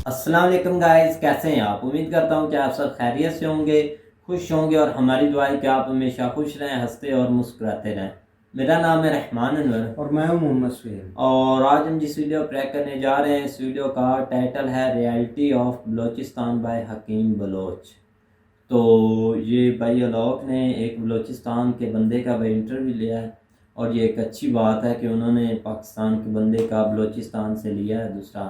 अस्सलाम वालेकुम गाइस, कैसे हैं आप? उम्मीद करता हूं कि आप सब खैरियत से होंगे, खुश होंगे और हमारी दुआ है कि आप हमेशा खुश रहें, हंसते और मुस्कुराते रहें। मेरा नाम है रहमान अनवर और मैं हूं मोहम्मद सुहेल। और आज हम जिस वीडियो ट्रैक करने जा रहे हैं, इस वीडियो का टाइटल है reality of Balochistan by Hakim Baloch. तो ये भाई अलोक ने एक बलूचिस्तान के बंदे का भाई इंटरव्यू लिया है और ये एक अच्छी बात है कि उन्होंने पाकिस्तान के बंदे का बलूचिस्तान से लिया है दूसरा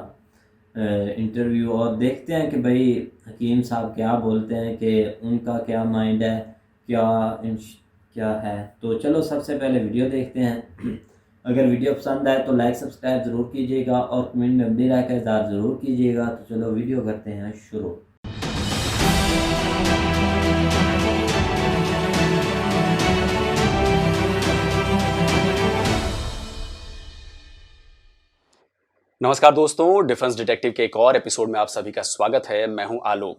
इंटरव्यू। और देखते हैं कि भाई हकीम साहब क्या बोलते हैं, कि उनका क्या माइंड है, क्या है। तो चलो सबसे पहले वीडियो देखते हैं। अगर वीडियो पसंद आए तो लाइक सब्सक्राइब ज़रूर कीजिएगा और कमेंट में अपनी राय का इज़हार ज़रूर कीजिएगा। तो चलो वीडियो करते हैं शुरू। नमस्कार दोस्तों, डिफेंस डिटेक्टिव के एक और एपिसोड में आप सभी का स्वागत है। मैं हूं आलोक।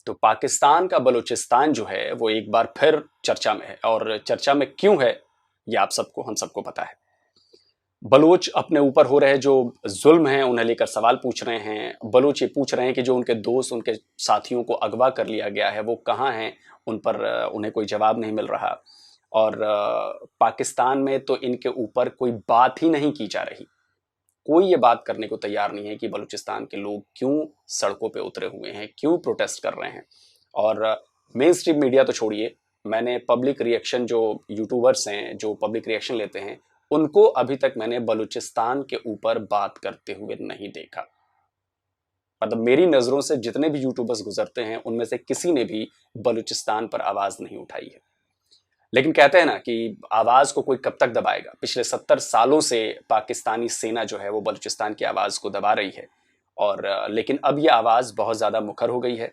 तो पाकिस्तान का बलूचिस्तान जो है वो एक बार फिर चर्चा में है, और चर्चा में क्यों है ये आप सबको, हम सबको पता है। बलूच अपने ऊपर हो रहे जो जुल्म हैं उन्हें लेकर सवाल पूछ रहे हैं। बलूच ये पूछ रहे हैं कि जो उनके दोस्त, उनके साथियों को अगवा कर लिया गया है वो कहाँ हैं, उन पर उन्हें कोई जवाब नहीं मिल रहा। और पाकिस्तान में तो इनके ऊपर कोई बात ही नहीं की जा रही। कोई ये बात करने को तैयार नहीं है कि बलूचिस्तान के लोग क्यों सड़कों पे उतरे हुए हैं, क्यों प्रोटेस्ट कर रहे हैं। और मेन स्ट्रीम मीडिया तो छोड़िए, मैंने पब्लिक रिएक्शन, जो यूट्यूबर्स हैं जो पब्लिक रिएक्शन लेते हैं, उनको अभी तक मैंने बलूचिस्तान के ऊपर बात करते हुए नहीं देखा। मतलब मेरी नज़रों से जितने भी यूट्यूबर्स गुजरते हैं उनमें से किसी ने भी बलूचिस्तान पर आवाज़ नहीं उठाई है। लेकिन कहते हैं ना कि आवाज को कोई कब तक दबाएगा। पिछले 70 सालों से पाकिस्तानी सेना जो है वो बलूचिस्तान की आवाज को दबा रही है, और लेकिन अब ये आवाज बहुत ज्यादा मुखर हो गई है।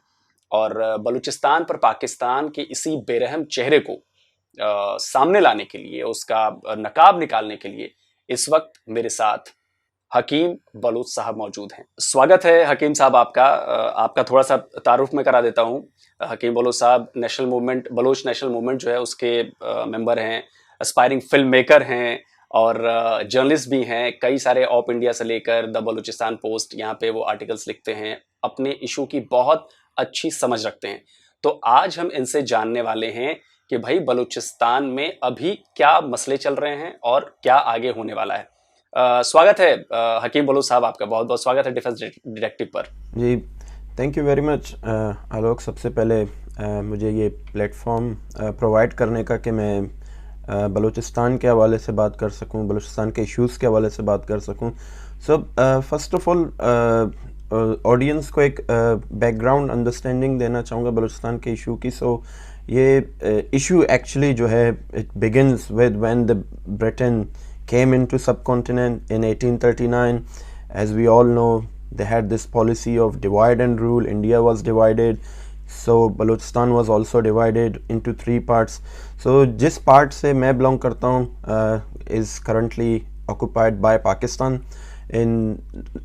और बलूचिस्तान पर पाकिस्तान के इसी बेरहम चेहरे को सामने लाने के लिए, उसका नकाब निकालने के लिए इस वक्त मेरे साथ हकीम बलूच साहब मौजूद हैं। स्वागत है हकीम साहब आपका। आपका थोड़ा सा तारुफ में करा देता हूँ। हकीम बलूच साहब national movement, Baloch national movement जो है उसके मेंबर हैं, एस्पायरिंग फिल्म मेकर हैं और जर्नलिस्ट भी हैं। कई सारे ऑप इंडिया से लेकर द बलूचिस्तान पोस्ट, यहाँ पे वो आर्टिकल्स लिखते हैं, अपने इशू की बहुत अच्छी समझ रखते हैं। तो आज हम इनसे जानने वाले हैं कि भाई बलूचिस्तान में अभी क्या मसले चल रहे हैं और क्या आगे होने वाला है। स्वागत है हकीम बलूच साहब, आपका बहुत बहुत स्वागत है डिफेंस डिटेक्टिव पर। जी, थैंक यू वेरी मच आलोक। सबसे पहले मुझे ये प्लेटफॉर्म प्रोवाइड करने का कि मैं बलूचिस्तान के हवाले से बात कर सकूं, बलूचिस्तान के इश्यूज़ के हवाले से बात कर सकूं। So first of all audience को एक बैकग्राउंड अंडरस्टैंडिंग देना चाहूँगा बलूचिस्तान के इशू की। सो ये इशू एक्चुअली जो है it begins with when the Britain came into subcontinent in 1839. As we all know, they had this policy of divide and rule. India was divided, so Balochistan was also divided into 3 parts. So जिस part से मैं belong करता हूँ is currently occupied by Pakistan. In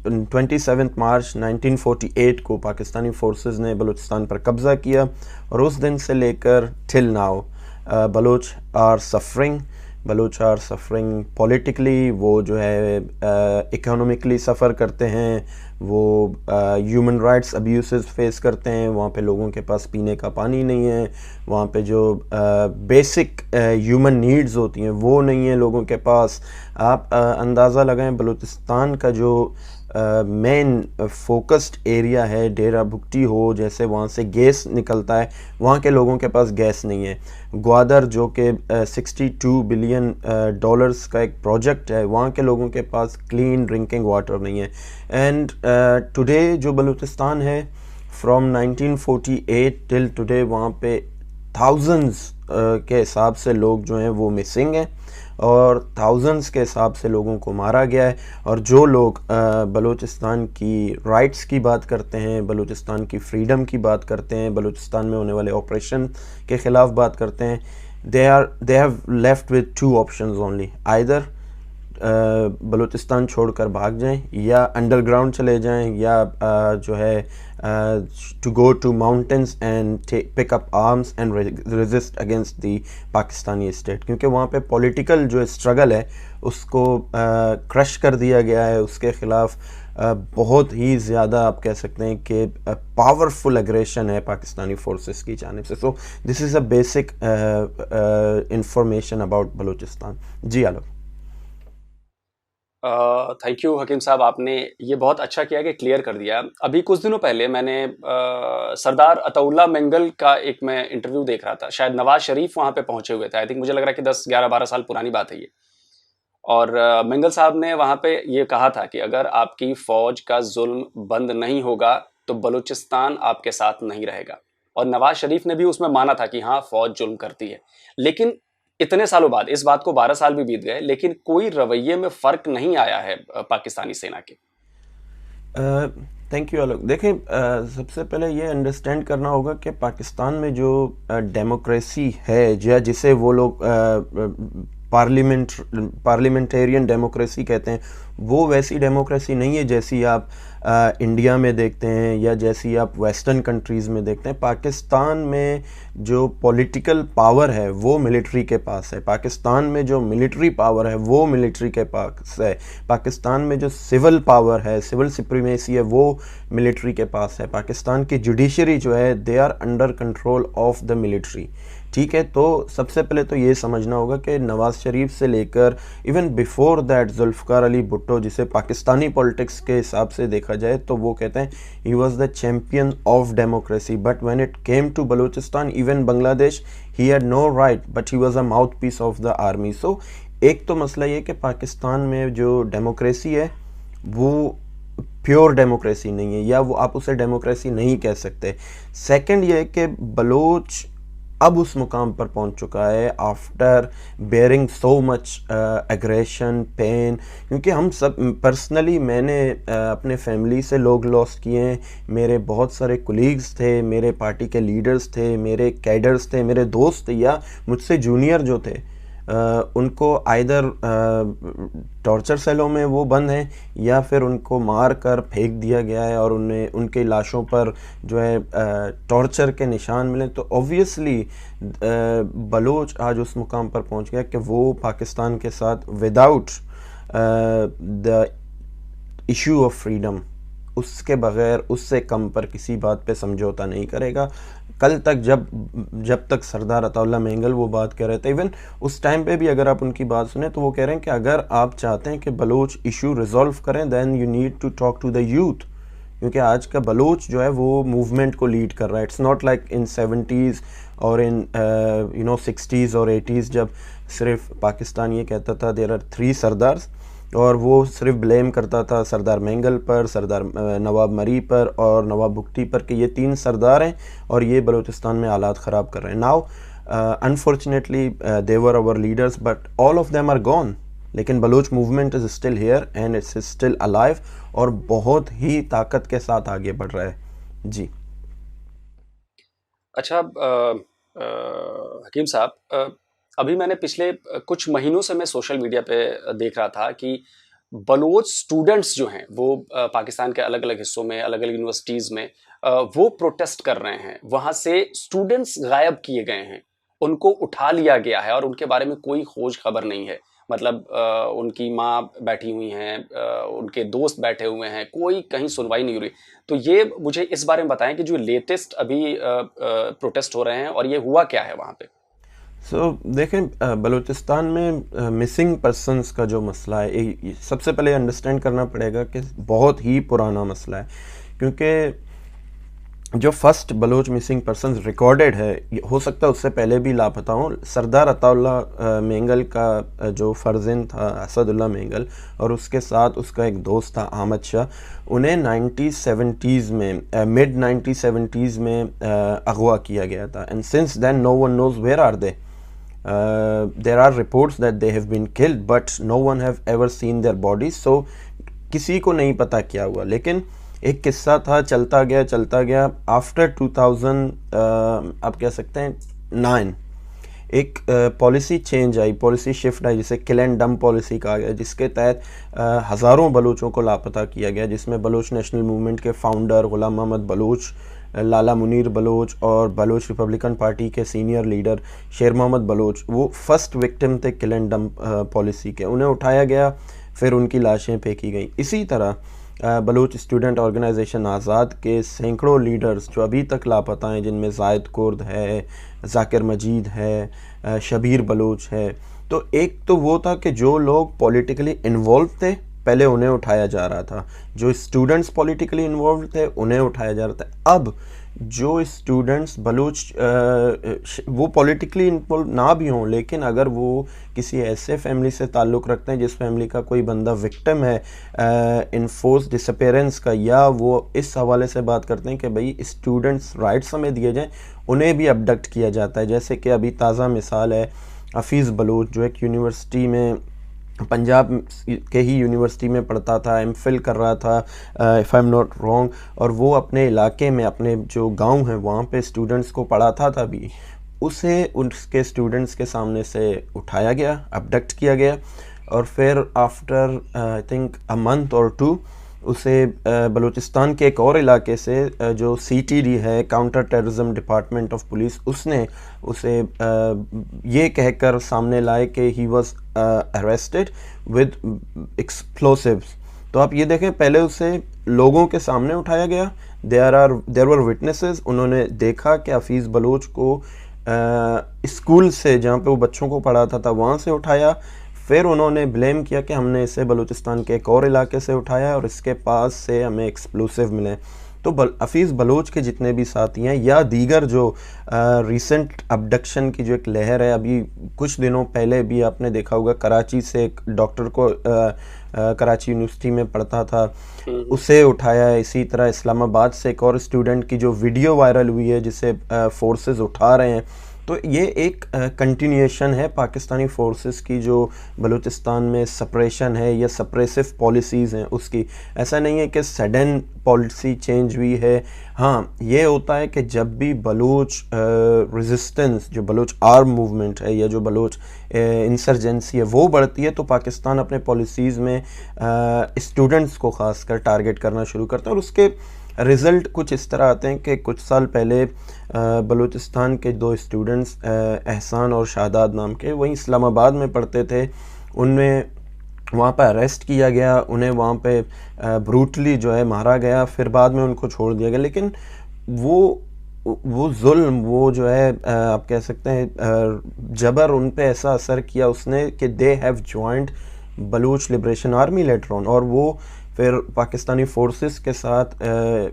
27 March 1948 को Pakistani forces ने बलूचिस्तान पर कब्ज़ा किया और उस दिन से लेकर till now Baloch are suffering politically. वो जो है इकोनॉमिकली सफ़र करते हैं, वो ह्यूमन राइट्स अब्यूसेस फेस करते हैं। वहाँ पे लोगों के पास पीने का पानी नहीं है, वहाँ पे जो बेसिक ह्यूमन नीड्स होती हैं वो नहीं है लोगों के पास। आप अंदाज़ा लगाएं, बलूचिस्तान का जो मेन फोकस्ड एरिया है, डेरा भुगटी हो जैसे, वहाँ से गैस निकलता है, वहाँ के लोगों के पास गैस नहीं है। ग्वादर जो कि 62 बिलियन डॉलर्स का एक प्रोजेक्ट है, वहाँ के लोगों के पास क्लीन ड्रिंकिंग वाटर नहीं है। एंड टुडे जो बलूचिस्तान है, फ्रॉम 1948 टिल टुडे, वहाँ पे थाउजेंड्स के हिसाब से लोग जो हैं वो मिसिंग हैं और थाउजेंड्स के हिसाब से लोगों को मारा गया है। और जो लोग बलूचिस्तान की राइट्स की बात करते हैं, बलूचिस्तान की फ्रीडम की बात करते हैं, बलूचिस्तान में होने वाले ऑपरेशन के ख़िलाफ़ बात करते हैं, they have left with 2 options only. Either Balochistan छोड़कर भाग जाएं, या अंडरग्राउंड चले जाएं, या जो है to go to mountains and pick up arms and resist against the Pakistani state, क्योंकि वहाँ पे political जो struggle है उसको क्रश कर दिया गया है, उसके ख़िलाफ़ बहुत ही ज़्यादा आप कह सकते हैं कि पावरफुल एग्रेशन है पाकिस्तानी फोर्सेस की जानिब से. So this is a basic information about Balochistan. जी आलोक. थैंक यू हकीम साहब, आपने ये बहुत अच्छा किया कि क्लियर कर दिया. अभी कुछ दिनों पहले मैंने सरदार अताउल्ला मेंगल का एक मैं इंटरव्यू देख रहा था. शायद नवाज शरीफ वहाँ पे पहुंचे हुए थे. आई थिंक मुझे लग रहा है कि 10, 11, 12 साल पुरानी बात है ये. और मेंगल साहब ने वहाँ पे ये कहा था कि अगर आपकी फौज का जुल्म बंद नहीं होगा तो बलूचिस्तान आपके साथ नहीं रहेगा. और नवाज शरीफ ने भी उसमें माना था कि हाँ, फौज जुल्म करती है. लेकिन इतने सालों बाद, इस बात को 12 साल भी बीत गए, लेकिन कोई रवैये में फर्क नहीं आया है पाकिस्तानी सेना के. थैंक यू आलोक. देखें, सबसे पहले ये अंडरस्टैंड करना होगा कि पाकिस्तान में जो डेमोक्रेसी है, या जिसे वो लोग पार्लियामेंटेरियन डेमोक्रेसी कहते हैं, वो वैसी डेमोक्रेसी नहीं है जैसी आप इंडिया में देखते हैं या जैसी आप वेस्टर्न कंट्रीज़ में देखते हैं. पाकिस्तान में जो पॉलिटिकल पावर है वो मिलिट्री के पास है. पाकिस्तान में जो मिलिट्री पावर है वो मिलिट्री के पास है. पाकिस्तान में जो सिविल पावर है, सिविल सुप्रीमेसी है, वो मिलिट्री के पास है. पाकिस्तान की जुडिशरी जो है, they are under control of the military. ठीक है, तो सबसे पहले तो ये समझना होगा कि नवाज़ शरीफ से लेकर even before that Zulfikar Ali Bhutto, जिसे पाकिस्तानी पॉलिटिक्स के हिसाब से देखा जाए तो वो कहते हैं he was the champion of democracy, but when it came to Balochistan, even Bangladesh, he had no right but he was a mouth piece of the army. So एक तो मसला ये कि पाकिस्तान में जो डेमोक्रेसी है वो प्योर डेमोक्रेसी नहीं है, या वो आप उसे डेमोक्रेसी नहीं कह सकते. सेकेंड ये कि बलोच अब उस मुकाम पर पहुंच चुका है after bearing so much aggression, pain. क्योंकि हम सब पर्सनली, मैंने अपने फैमिली से लोग लॉस्ट किए हैं. मेरे बहुत सारे कोलीग्स थे, मेरे पार्टी के लीडर्स थे, मेरे कैडर्स थे, मेरे दोस्त थे, या मुझसे जूनियर जो थे, उनको आइदर टॉर्चर सेलों में वो बंद हैं या फिर उनको मार कर फेंक दिया गया है और उन्हें उनके लाशों पर जो है टॉर्चर के निशान मिले. तो ऑब्वियसली बलोच आज उस मुकाम पर पहुंच गया कि वो पाकिस्तान के साथ without the issue of freedom, उसके बग़ैर, उससे कम पर किसी बात पे समझौता नहीं करेगा. कल तक जब तक सरदार अताउल्ला मेंगल वो बात कर रहे थे, इवन उस टाइम पे भी अगर आप उनकी बात सुने तो वो कह रहे हैं कि अगर आप चाहते हैं कि बलोच इशू रिजॉल्व करें, then you need to talk to the youth. क्योंकि आज का बलोच जो है वो मूवमेंट को लीड कर रहा है. It's not like in 70s और इन 60s और 80s, जब सिर्फ पाकिस्तान ये कहता था देयर आर 3 सरदार्स, और वो सिर्फ ब्लेम करता था सरदार मेंगल पर, सरदार नवाब मरी पर और नवाब भुट्टी पर कि ये 3 सरदार हैं और ये बलूचिस्तान में हालात ख़राब कर रहे हैं. Now unfortunately they were our leaders but all of them are gone. लेकिन Baloch movement is still here and it's still alive और बहुत ही ताकत के साथ आगे बढ़ रहा है. जी. अच्छा हकीम साहब, अभी मैंने पिछले कुछ महीनों से मैं सोशल मीडिया पे देख रहा था कि बलोच स्टूडेंट्स जो हैं वो पाकिस्तान के अलग अलग हिस्सों में, अलग अलग यूनिवर्सिटीज़ में वो प्रोटेस्ट कर रहे हैं. वहाँ से स्टूडेंट्स गायब किए गए हैं, उनको उठा लिया गया है और उनके बारे में कोई खोज खबर नहीं है. मतलब उनकी माँ बैठी हुई हैं, उनके दोस्त बैठे हुए हैं, कोई कहीं सुनवाई नहीं हो रही. तो ये मुझे इस बारे में बताएं कि जो लेटेस्ट अभी प्रोटेस्ट हो रहे हैं और ये हुआ क्या है वहाँ पे. देखें, बलूचिस्तान में मिसिंग पर्सनस का जो मसला है, सबसे पहले अंडरस्टैंड करना पड़ेगा कि बहुत ही पुराना मसला है. क्योंकि जो first Baloch missing persons recorded है, हो सकता है उससे पहले भी लापता हों. सरदार अताउल्ला मेंगल का जो फर्जंद था असदुल्ला मेंगल, और उसके साथ उसका एक दोस्त था अहमद शाह, उन्हें 1970s में, मिड 1970s में अगवा किया गया था. And since then no one knows where are they. There are reports that they have been killed but no one have ever seen their bodies. So किसी को नहीं पता क्या हुआ. लेकिन एक किस्सा था, चलता गया आफ्टर 2000 आप कह सकते हैं 9, एक पॉलिसी चेंज आई, पॉलिसी शिफ्ट आई, जिसे किल एंड डंप पॉलिसी कहा गया, जिसके तहत हज़ारों बलूचों को लापता किया गया, जिसमें बलूच नेशनल मूवमेंट के फाउंडर ग़ुलाम मोहम्मद बलूच, लाला मुनीर बलूच और बलूच रिपब्लिकन पार्टी के सीनियर लीडर शेर मोहम्मद बलूच, वो फर्स्ट विक्टिम थे किल एंड डंप पॉलिसी के। उन्हें उठाया गया, फिर उनकी लाशें फेंकी गई। इसी तरह बलूच स्टूडेंट ऑर्गेनाइजेशन आज़ाद के सैकड़ों लीडर्स जो अभी तक लापता हैं, जिनमें जायद कुर्द है, जाकिर मजीद है, शबीर बलूच है। तो एक तो वो था कि जो लोग पॉलिटिकली इन्वॉल्व थे पहले उन्हें उठाया जा रहा था, जो स्टूडेंट्स पॉलिटिकली इन्वॉल्व थे उन्हें उठाया जा रहा था। अब जो स्टूडेंट्स बलूच वो पॉलिटिकली इन्वॉल्व ना भी हों, लेकिन अगर वो किसी ऐसे फैमिली से ताल्लुक़ रखते हैं जिस फैमिली का कोई बंदा विक्टिम है इनफोर्स डिसअपेरेंस का, या वो इस हवाले से बात करते हैं कि भाई स्टूडेंट्स राइट्स हमें दिए जाएँ, उन्हें भी अबडक्ट किया जाता है। जैसे कि अभी ताज़ा मिसाल है हफीज़ बलूच, जो एक यूनिवर्सिटी में, पंजाब के ही यूनिवर्सिटी में पढ़ता था, एमफिल कर रहा था if I am not wrong, और वो अपने इलाके में, अपने जो गांव है वहाँ पे स्टूडेंट्स को पढ़ाता था भी, उसे उसके स्टूडेंट्स के सामने से उठाया गया, अबडक्ट किया गया, और फिर after I think a month और 2 उसे बलूचिस्तान के एक और इलाके से जो CTD है, counter terrorism department of police, उसने उसे ये कहकर सामने लाए कि he was arrested with explosives. तो आप ये देखें, पहले उसे लोगों के सामने उठाया गया, देयर वर विटनेसेस, उन्होंने देखा कि हफीज़ बलूच को स्कूल से, जहाँ पे वो बच्चों को पढ़ाता था, वहाँ से उठाया। फिर उन्होंने ब्लेम किया कि हमने इसे बलूचिस्तान के एक और इलाके से उठाया और इसके पास से हमें एक्सप्लोसिव मिले। तो हफीज़ बलूच के जितने भी साथी हैं, या दीगर जो रिसेंट अबडक्शन की जो एक लहर है, अभी कुछ दिनों पहले भी आपने देखा होगा, कराची से एक डॉक्टर को कराची यूनिवर्सिटी में पढ़ता था, उसे उठाया है। इसी तरह इस्लामाबाद से एक और स्टूडेंट की जो वीडियो वायरल हुई है, जिसे फोर्सेस उठा रहे हैं। तो ये एक कंटिन्यूएशन है पाकिस्तानी फोर्सेस की जो बलूचिस्तान में सप्रेशन है या सप्रेसिव पॉलिसीज़ हैं उसकी। ऐसा नहीं है कि सडन पॉलिसी चेंज हुई है। हाँ, ये होता है कि जब भी बलूच रेजिस्टेंस, जो बलूच आर्म मूवमेंट है या जो बलूच इंसर्जेंसी है वो बढ़ती है, तो पाकिस्तान अपने पॉलिसीज़ में स्टूडेंट्स को ख़ासकर टारगेट करना शुरू करता है, और उसके रिज़ल्ट कुछ इस तरह आते हैं कि कुछ साल पहले बलूचिस्तान के 2 स्टूडेंट्स एहसान और शादाद नाम के, वहीं इस्लामाबाद में पढ़ते थे, उनमें वहाँ पर अरेस्ट किया गया, उन्हें वहाँ पे ब्रूटली जो है मारा गया, फिर बाद में उनको छोड़ दिया गया। लेकिन वो जुल्म, वो जो है आप कह सकते हैं जबर, उन पे ऐसा असर किया उसने कि they have joined Baloch liberation army later on, और वो फिर पाकिस्तानी फोर्सेस के साथ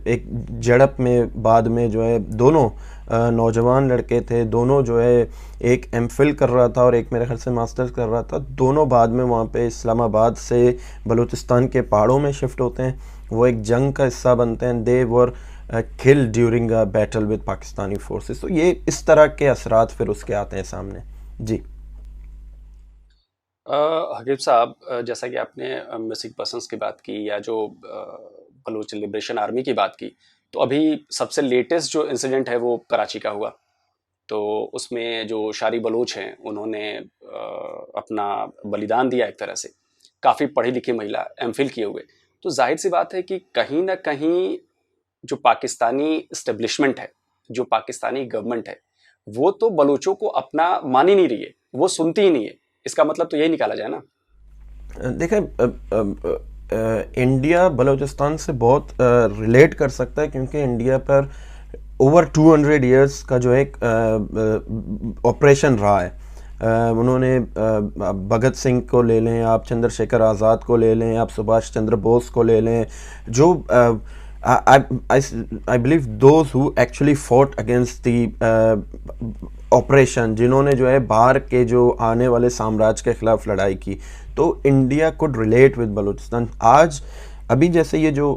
एक झड़प में बाद में जो है दोनों नौजवान लड़के थे, दोनों जो है एक एमफिल कर रहा था और एक मेरे ख्याल से मास्टर्स कर रहा था, दोनों बाद में वहाँ पे इस्लामाबाद से बलूचिस्तान के पहाड़ों में शिफ्ट होते हैं, वो एक जंग का हिस्सा बनते हैं। They were killed during a battle with Pakistani forces. तो ये इस तरह के असरात फिर उसके आते हैं सामने। जी हकीम साहब, जैसा कि आपने मिसिंग पर्सन्स की बात की या जो बलूच लिबरेशन आर्मी की बात की, तो अभी सबसे लेटेस्ट जो इंसिडेंट है वो कराची का हुआ। तो उसमें जो शारी बलूच हैं उन्होंने अपना बलिदान दिया एक तरह से, काफ़ी पढ़ी लिखी महिला, एमफिल किए हुए। तो जाहिर सी बात है कि कहीं ना कहीं जो पाकिस्तानी इस्टेब्लिशमेंट है, जो पाकिस्तानी गवर्नमेंट है, वो तो बलूचों को अपना मान ही नहीं रही है, वो सुनती ही नहीं है। इसका मतलब तो यही निकाला जाए ना। देखें, इंडिया बलूचिस्तान से बहुत रिलेट कर सकता है, क्योंकि इंडिया पर ओवर 200 इयर्स का जो एक ऑपरेशन रहा है। उन्होंने भगत सिंह को ले लें, आप चंद्रशेखर आज़ाद को ले लें, आप सुभाष चंद्र बोस को ले लें, जो I believe those who actually fought against the operation, जिन्होंने जो है बाहर के जो आने वाले साम्राज्य के ख़िलाफ़ लड़ाई की। तो India could relate with Balochistan. आज अभी जैसे ये जो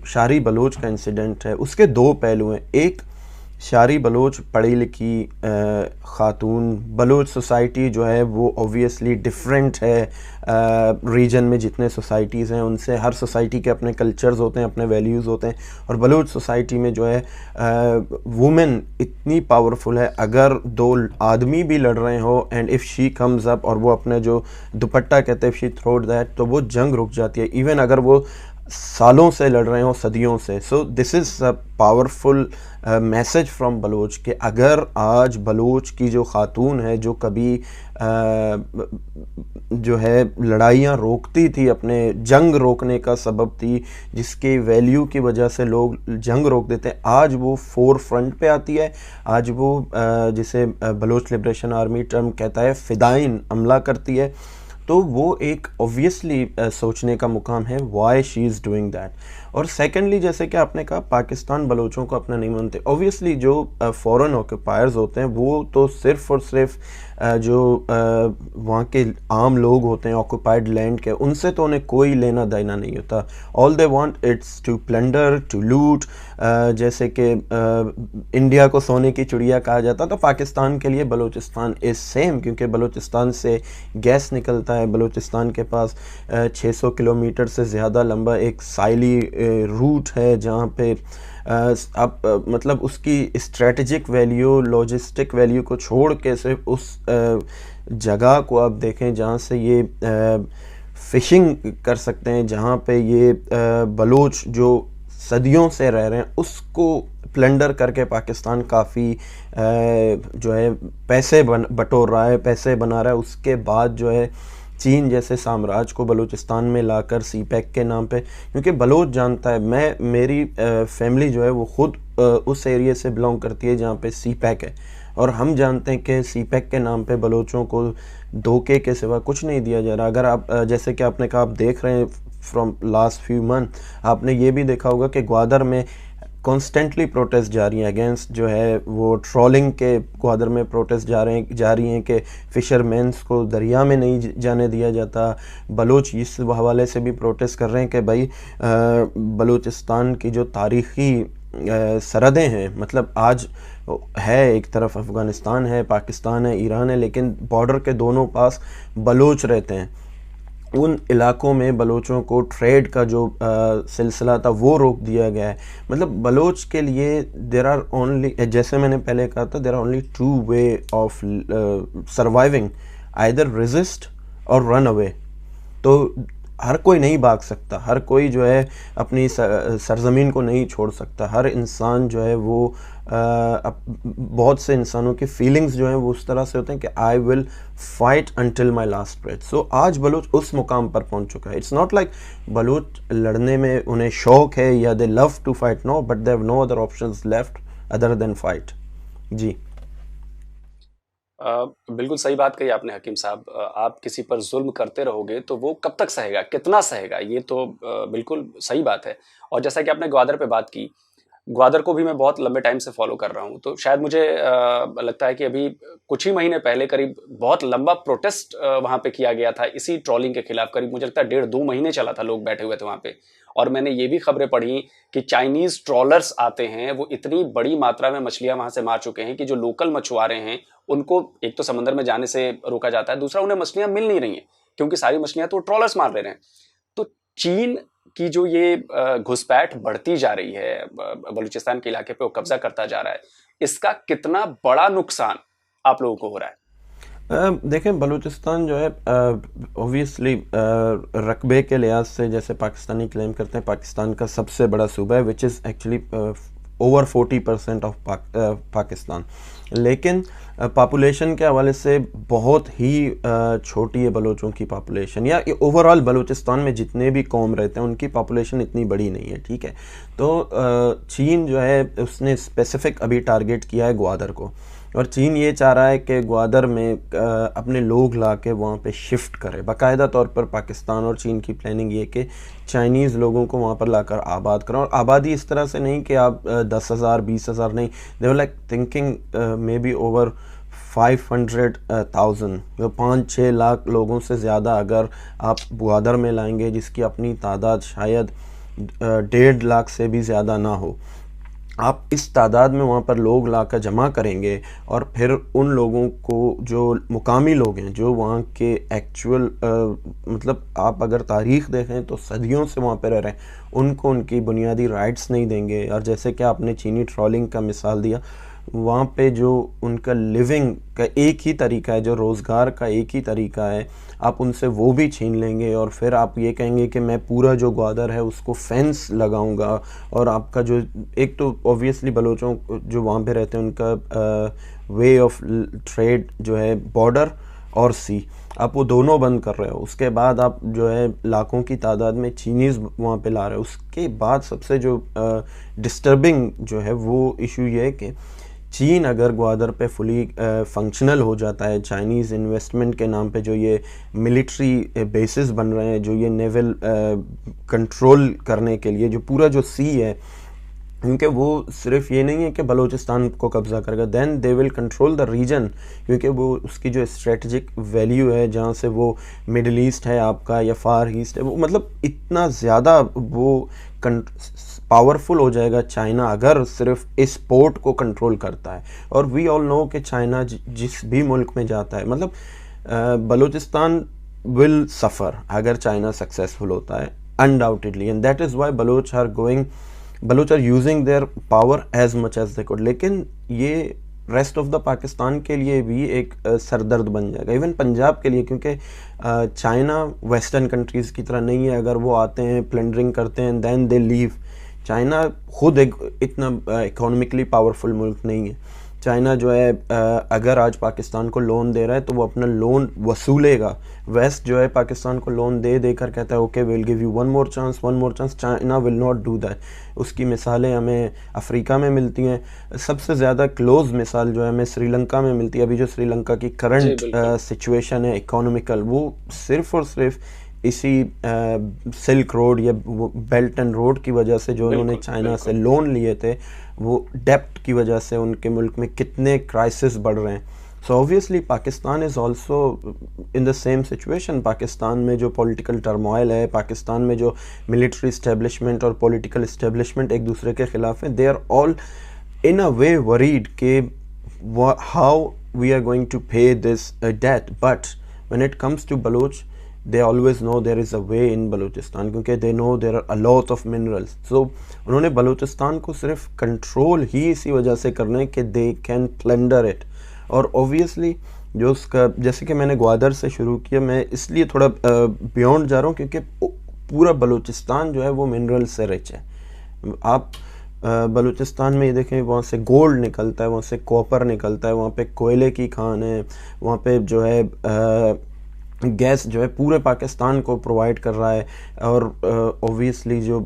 शारी बलूच का इंसिडेंट है, उसके 2 पहलू हैं। एक, शारी बलोच पढ़ी लिखी ख़ातून, बलोच सोसाइटी जो है वो ऑब्वियसली डिफरेंट है रीजन में जितने सोसाइटीज़ हैं उनसे। हर सोसाइटी के अपने कल्चर्स होते हैं, अपने वैल्यूज़ होते हैं, और बलोच सोसाइटी में जो है वुमेन इतनी पावरफुल है, अगर दो आदमी भी लड़ रहे हो and if she comes up और वो अपने जो दुपट्टा कहते हैं, शी थ्रोड दैट, तो वो जंग रुक जाती है, इवन अगर वो सालों से लड़ रहे हो, सदियों से। So this is a powerful message from Baloch कि अगर आज बलोच की जो ख़ातून है जो कभी जो है लड़ाइयाँ रोकती थी, अपने जंग रोकने का सबब थी, जिसके वैल्यू की वजह से लोग जंग रोक देते हैं, आज वो फोर फ्रंट पे आती है। आज वो जिसे बलोच लिबरेशन आर्मी टर्म कहता है फ़िदाइन अमला करती है। तो वो एक ऑब्वियसली सोचने का मुकाम है why she is doing that. और सेकेंडली, जैसे कि आपने कहा, पाकिस्तान बलोचों को अपना नहीं मानते। ऑब्वियसली जो फॉरेन ऑक्यूपायर्स होते हैं वो तो सिर्फ़ और सिर्फ जो वहाँ के आम लोग होते हैं ऑक्यूपाइड लैंड के, उनसे तो उन्हें कोई लेना देना नहीं होता। All they want it's to plunder, to loot. जैसे कि इंडिया को सोने की चिड़िया कहा जाता, तो पाकिस्तान के लिए बलूचिस्तान इज़ सेम, क्योंकि बलूचिस्तान से गैस निकलता है। बलूचिस्तान के पास 600 किलोमीटर से ज़्यादा लंबा एक साइली रूट है जहाँ पे अब मतलब उसकी स्ट्रेटजिक वैल्यू, लॉजिस्टिक वैल्यू को छोड़ के सिर्फ उस जगह को आप देखें जहाँ से ये फ़िशिंग कर सकते हैं, जहाँ पे ये बलोच जो सदियों से रह रहे हैं उसको प्लंडर करके पाकिस्तान काफ़ी जो है पैसे बटोर रहा है, पैसे बना रहा है। उसके बाद जो है चीन जैसे साम्राज्य को बलूचिस्तान में लाकर सीपैक के नाम पे, क्योंकि बलोच जानता है, मेरी फैमिली जो है वो ख़ुद उस एरिया से बिलोंग करती है जहाँ पे सीपैक है, और हम जानते हैं कि सीपैक के नाम पे बलोचों को धोखे के सिवा कुछ नहीं दिया जा रहा। अगर आप जैसे कि आपने कहा, आप देख रहे हैं फ्रॉम लास्ट फ्यू मंथ, आपने ये भी देखा होगा कि ग्वादर में कॉन्स्टेंटली प्रोटेस्ट जारी हैं अगेंस्ट जो है वो ट्रॉलिंग के। ग्वादर में प्रोटेस्ट जारी हैं कि फ़िशरमैन्स को दरिया में नहीं जाने दिया जाता। बलोच इस हवाले से भी प्रोटेस्ट कर रहे हैं कि भाई बलूचिस्तान की जो तारीख़ी सरहदें हैं, मतलब आज है एक तरफ अफ़गानिस्तान है, पाकिस्तान है, ईरान है, लेकिन बॉर्डर के दोनों पास बलोच रहते हैं। उन इलाकों में बलोचों को ट्रेड का जो सिलसिला था वो रोक दिया गया है। मतलब बलोच के लिए देर आर ओनली, जैसे मैंने पहले कहा था, there are only two way of surviving, either resist और रन अवे। तो हर कोई नहीं भाग सकता, हर कोई जो है अपनी सरजमीन को नहीं छोड़ सकता। हर इंसान जो है वो बहुत से इंसानों की फीलिंग्स जो हैं वो उस तरह से होते हैं कि I will fight until my last breath. So आज बलूच उस मुकाम पर पहुंच चुका है। इट्स नॉट लाइक बलूच लड़ने में उन्हें शौक है या they love to fight, no, but they have no other options left other than fight. जी बिल्कुल सही बात कही आपने हकीम साहब। आप किसी पर जुल्म करते रहोगे तो वो कब तक सहेगा, कितना सहेगा, ये तो बिल्कुल सही बात है। और जैसा कि आपने ग्वादर पे बात की, ग्वादर को भी मैं बहुत लंबे टाइम से फॉलो कर रहा हूँ, तो शायद मुझे लगता है कि अभी कुछ ही महीने पहले करीब बहुत लंबा प्रोटेस्ट वहाँ पे किया गया था इसी ट्रॉलिंग के खिलाफ। करीब मुझे लगता है 1.5-2 महीने चला था, लोग बैठे हुए थे वहाँ पे। और मैंने ये भी खबरें पढ़ी कि चाइनीज ट्रॉलर्स आते हैं, वो इतनी बड़ी मात्रा में मछलियां वहां से मार चुके हैं कि जो लोकल मछुआरे हैं उनको एक तो समंदर में जाने से रोका जाता है, दूसरा उन्हें मछलियां मिल नहीं रही हैं क्योंकि सारी मछलियां तो ट्रॉलर्स मार ले रहे हैं। तो चीन की जो ये घुसपैठ बढ़ती जा रही है, बलूचिस्तान के इलाके पे वो कब्जा करता जा रहा है, इसका कितना बड़ा नुकसान आप लोगों को हो रहा है? देखें, बलूचिस्तान जो है ऑब्वियसली रकबे के लिहाज से जैसे पाकिस्तानी क्लेम करते हैं पाकिस्तान का सबसे बड़ा सूबा है, which is actually over 40% of Pakistan, लेकिन पॉपुलेशन के हवाले से बहुत ही छोटी है बलोचों की पॉपुलेशन, या ओवरऑल बलूचिस्तान में जितने भी कौम रहते हैं उनकी पॉपुलेशन इतनी बड़ी नहीं है, ठीक है। तो चीन जो है उसने स्पेसिफिक अभी टारगेट किया है ग्वादर को, और चीन ये चाह रहा है कि ग्वादर में अपने लोग ला के वहाँ पर शिफ्ट करे। बाकायदा तौर पर पाकिस्तान और चीन की प्लानिंग ये कि चाइनीज़ लोगों को वहाँ पर लाकर आबाद करें, और आबादी इस तरह से नहीं कि आप 10,000 20,000 नहीं, they were like thinking may be over 500,000, 5-6 lakh लोगों से ज़्यादा अगर आप ग्वादर में लाएंगे, जिसकी अपनी तादाद शायद 1.5 लाख से भी ज़्यादा ना हो, आप इस तादाद में वहाँ पर लोग लाकर जमा करेंगे और फिर उन लोगों को, जो मुकामी लोग हैं, जो वहाँ के एक्चुअल मतलब आप अगर तारीख़ देखें तो सदियों से वहाँ पर रह रहे हैं, उनको उनकी बुनियादी राइट्स नहीं देंगे। और जैसे कि आपने चीनी ट्रॉलिंग का मिसाल दिया, वहाँ पे जो उनका लिविंग का एक ही तरीका है, जो रोज़गार का एक ही तरीका है, आप उनसे वो भी छीन लेंगे और फिर आप ये कहेंगे कि मैं पूरा जो ग्वादर है उसको फेंस लगाऊंगा। और आपका जो एक तो ऑब्वियसली बलोचों जो वहाँ पे रहते हैं उनका वे ऑफ ट्रेड जो है बॉर्डर और सी, आप वो दोनों बंद कर रहे हो। उसके बाद आप जो है लाखों की तादाद में चीनीज़ वहाँ पे ला रहे हो। उसके बाद सबसे जो डिस्टर्बिंग जो है वो इशू ये है कि चीन अगर ग्वादर पे फुली फंक्शनल हो जाता है, चाइनीज़ इन्वेस्टमेंट के नाम पे जो ये मिलिट्री बेसिस बन रहे हैं, जो ये नेवल कंट्रोल करने के लिए जो पूरा जो सी है, क्योंकि वो सिर्फ ये नहीं है कि बलूचिस्तान को कब्ज़ा करेगा, then they will control the region, क्योंकि वो उसकी जो स्ट्रेटजिक वैल्यू है, जहाँ से वो मिडल ईस्ट है आपका या फार ईस्ट है, वो मतलब इतना ज़्यादा वो पावरफुल हो जाएगा चाइना अगर सिर्फ इस पोर्ट को कंट्रोल करता है। और वी ऑल नो कि चाइना जिस भी मुल्क में जाता है, मतलब बलूचिस्तान विल सफ़र अगर चाइना सक्सेसफुल होता है undoubtedly, and that is why Baloch are using their power as much as they could. लेकिन ये रेस्ट ऑफ द पाकिस्तान के लिए भी एक सरदर्द बन जाएगा, इवन पंजाब के लिए, क्योंकि चाइना वेस्टर्न कंट्रीज़ की तरह नहीं है। अगर वो आते हैं, प्लंडरिंग करते हैं, देन दे लीव। चाइना खुद एक इतना इकोनॉमिकली पावरफुल मुल्क नहीं है। चाइना जो है अगर आज पाकिस्तान को लोन दे रहा है तो वो अपना लोन वसूलेगा। वेस्ट जो है पाकिस्तान को लोन दे देकर कहता है okay will give you one more chance. China will not do that. उसकी मिसालें हमें अफ्रीका में मिलती हैं। सबसे ज़्यादा क्लोज मिसाल जो है हमें श्रीलंका में मिलती है। अभी जो श्रीलंका की करंट सिचुएशन है इकोनॉमिकल, वो सिर्फ़ और सिर्फ इसी सिल्क रोड या बेल्ट एंड रोड की वजह से, जो उन्होंने चाइना से लोन लिए थे, वो डेप्ट की वजह से उनके मुल्क में कितने क्राइसिस बढ़ रहे हैं। So obviously Pakistan is also in the same situation. Pakistan में जो पॉलिटिकल टर्मोइल है, पाकिस्तान में जो मिलिट्री इस्टेब्लिशमेंट और पॉलिटिकल इस्टेब्लिशमेंट एक दूसरे के ख़िलाफ़ हैं, they are all in a way worried के how we are going to pay this debt. But when it comes to Baloch, they always know there is a way in Balochistan, क्योंकि they know there are a lot of minerals. So उन्होंने बलूचिस्तान को सिर्फ control ही इसी वजह से करना है कि they can plunder it. और obviously जो उसका, जैसे कि मैंने ग्वादर से शुरू किया, मैं इसलिए थोड़ा बियॉन्ड जा रहा हूँ क्योंकि पूरा बलूचिस्तान जो है वो मिनरल से रिच है। आप बलूचिस्तान में ये देखें, वहाँ से गोल्ड निकलता है, वहाँ से कॉपर निकलता है, वहाँ पे कोयले की खान है, वहाँ पे जो है गैस जो है पूरे पाकिस्तान को प्रोवाइड कर रहा है। और ऑब्वियसली जो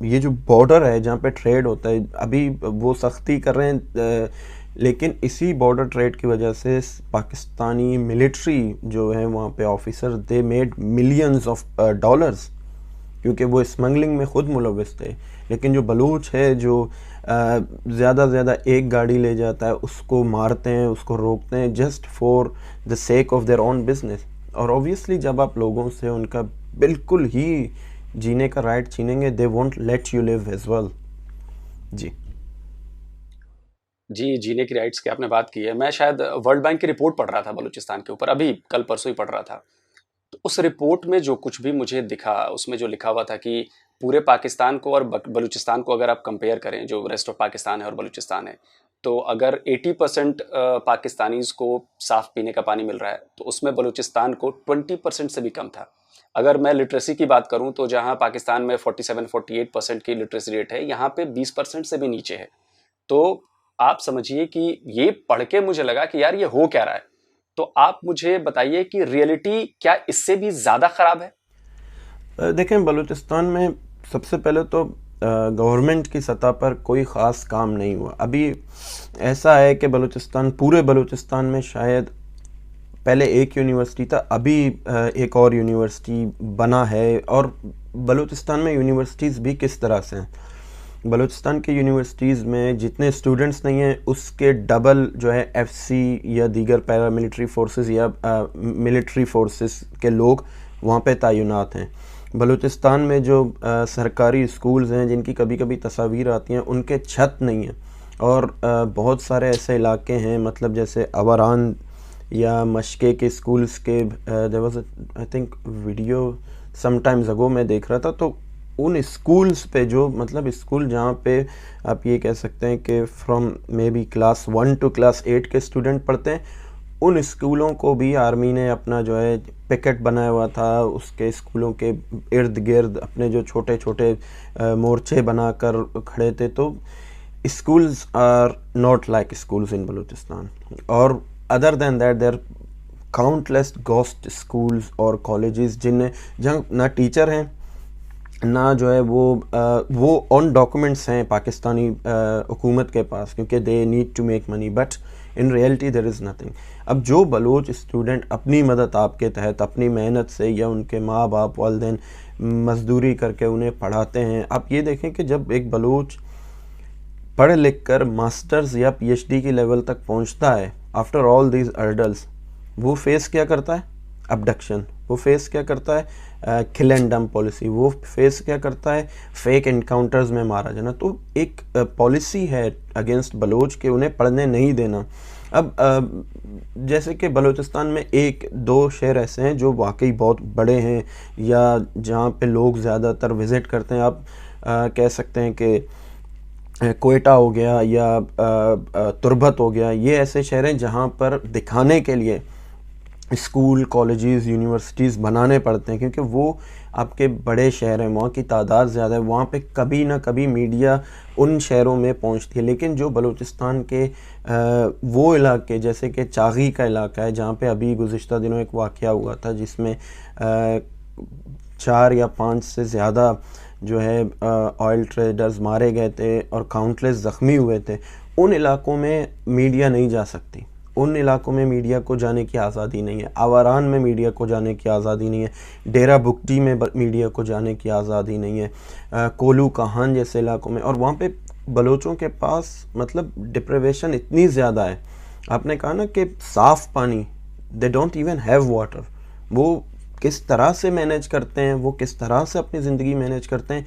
ये जो बॉर्डर है जहाँ पे ट्रेड होता है, अभी वो सख्ती कर रहे हैं, लेकिन इसी बॉर्डर ट्रेड की वजह से पाकिस्तानी मिलिट्री जो है वहाँ पे officer, they made millions of dollars, क्योंकि वो स्मगलिंग में ख़ुद मुलविस थे। लेकिन जो बलूच है जो ज़्यादा से ज़्यादा एक गाड़ी ले जाता है, उसको मारते हैं, उसको रोकते हैं just for the sake of their own business. और ऑब्वियसली जब आप लोगों से उनका बिल्कुल ही जीने का राइट छीनेंगे, they won't let you live as well. जी, जीने की राइट्स की आपने बात की है। मैं शायद वर्ल्ड बैंक की रिपोर्ट पढ़ रहा था बलूचिस्तान के ऊपर, अभी कल परसों ही पढ़ रहा था। तो उस रिपोर्ट में जो कुछ भी मुझे दिखा, उसमें जो लिखा हुआ था कि पूरे पाकिस्तान को और बलूचिस्तान को अगर आप कंपेयर करें, जो रेस्ट ऑफ पाकिस्तान है और बलूचिस्तान है, तो अगर 80% पाकिस्तानीज़ को साफ़ पीने का पानी मिल रहा है, तो उसमें बलूचिस्तान को 20% से भी कम था। अगर मैं लिटरेसी की बात करूं, तो जहां पाकिस्तान में 47-48% की लिटरेसी रेट है, यहाँ पे 20% से भी नीचे है। तो आप समझिए कि ये पढ़ के मुझे लगा कि यार ये हो क्या रहा है। तो आप मुझे बताइए कि रियलिटी क्या इससे भी ज़्यादा ख़राब है? देखें, बलूचिस्तान में सबसे पहले तो गवर्नमेंट की सतह पर कोई ख़ास काम नहीं हुआ। अभी ऐसा है कि पूरे बलूचिस्तान में शायद पहले एक यूनिवर्सिटी था, अभी एक और यूनिवर्सिटी बना है। और बलूचिस्तान में यूनिवर्सिटीज़ भी किस तरह से हैं, बलूचिस्तान की यूनिवर्सिटीज़ में जितने स्टूडेंट्स नहीं हैं उसके डबल जो है एफसी या दीगर पैरामिलिट्री फोर्सेस या मिलिट्री फोर्सेस के लोग वहाँ पे तैनात हैं। बलूचिस्तान में जो सरकारी स्कूल्स हैं जिनकी कभी कभी तस्वीर आती हैं, उनके छत नहीं है। और बहुत सारे ऐसे इलाके हैं, मतलब जैसे अवरान या मशके के स्कूल्स के, there was I think video sometimes ago मैं देख रहा था, तो उन स्कूल्स पे जो मतलब स्कूल जहाँ पे आप ये कह सकते हैं कि from maybe class 1 to class 8 के स्टूडेंट पढ़ते हैं, उन स्कूलों को भी आर्मी ने अपना जो है पिकेट बनाया हुआ था। उसके स्कूलों के इर्द गिर्द अपने जो छोटे छोटे मोर्चे बनाकर खड़े थे। तो schools are not like schools in Balochistan. और other than that there are countless ghost schools और colleges जिनमें जहाँ ना टीचर हैं ना जो है वो ऑन डॉक्यूमेंट्स हैं पाकिस्तानी हुकूमत के पास, क्योंकि they need to make money, but in reality there is nothing. अब जो बलोच स्टूडेंट अपनी मदद आपके तहत अपनी मेहनत से या उनके माँ बाप वालिदैन मजदूरी करके उन्हें पढ़ाते हैं, आप ये देखें कि जब एक बलोच पढ़ लिख कर मास्टर्स या पीएचडी की लेवल तक पहुंचता है, आफ्टर ऑल दीज अर्डल्स, वो फेस क्या करता है? अबडक्शन। वो फेस क्या करता है? किल एंड डम पॉलिसी। वो फेस क्या करता है? फेक एनकाउंटर्स में मारा जाना। तो एक पॉलिसी है अगेंस्ट बलोच के उन्हें पढ़ने नहीं देना। अब जैसे कि बलूचिस्तान में एक दो शहर ऐसे हैं जो वाकई बहुत बड़े हैं या जहाँ पे लोग ज़्यादातर विज़िट करते हैं। आप कह सकते हैं कि कोयटा हो गया या तुर्बत हो गया, ये ऐसे शहर हैं जहाँ पर दिखाने के लिए स्कूल, कॉलेजेस, यूनिवर्सिटीज़ बनाने पड़ते हैं, क्योंकि वो आपके बड़े शहर हैं, वहाँ की तादाद ज़्यादा है, वहाँ पे कभी ना कभी मीडिया उन शहरों में पहुँचती है। लेकिन जो बलूचिस्तान के वो इलाके जैसे कि चागी का इलाका है, जहाँ पे अभी गुज़िश्ता दिनों एक वाक़या हुआ था जिसमें 4 या 5 से ज़्यादा जो है ऑयल ट्रेडर्स मारे गए थे और काउंटलेस ज़ख्मी हुए थे, उन इलाकों में मीडिया नहीं जा सकती। उन इलाकों में मीडिया को जाने की आज़ादी नहीं है। आवारान में मीडिया को जाने की आज़ादी नहीं है। डेरा बुगटी में मीडिया को जाने की आज़ादी नहीं है। कोलू कहान जैसे इलाकों में, और वहाँ पे बलोचों के पास मतलब डिप्रिवेशन इतनी ज़्यादा है। आपने कहा ना कि साफ़ पानी, they don't even have water. वो किस तरह से मैनेज करते हैं, वो किस तरह से अपनी ज़िंदगी मैनेज करते हैं,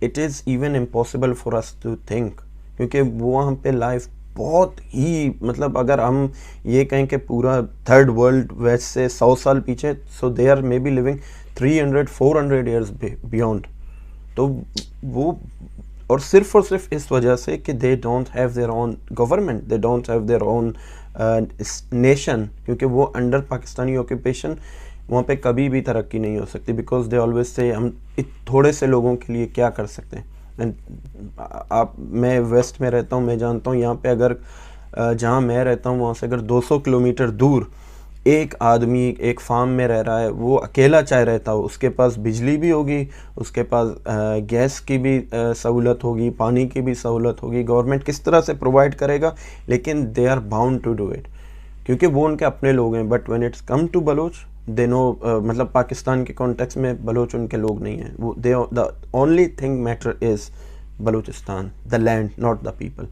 it is even impossible for us to think, क्योंकि वो वहाँ पे लाइफ बहुत ही मतलब अगर हम ये कहें कि पूरा थर्ड वर्ल्ड वेस्ट से 100 साल पीछे, so they are may be living 300-400 years beyond. तो वो और सिर्फ इस वजह से कि they don't have their own government, they don't have their own nation, क्योंकि वो अंडर पाकिस्तानी ऑक्यूपेशन वहाँ पे कभी भी तरक्की नहीं हो सकती, बिकॉज दे ऑलवेज से हम थोड़े से लोगों के लिए क्या कर सकते हैं। मैं वेस्ट में रहता हूँ, मैं जानता हूँ यहाँ पे अगर जहाँ मैं रहता हूँ वहाँ से अगर 200 किलोमीटर दूर एक आदमी एक फार्म में रह रहा है, वो अकेला चाहे रहता हो, उसके पास बिजली भी होगी, उसके पास गैस की भी सहूलत होगी, पानी की भी सहूलत होगी, गवर्नमेंट किस तरह से प्रोवाइड करेगा, लेकिन they are bound to do it क्योंकि वो उनके अपने लोग हैं। But when it's come to Baloch, they know मतलब पाकिस्तान के कॉन्टेक्स्ट में बलोच उनके लोग नहीं हैं। वो they the only thing matter is Balochistan, the land, not the people.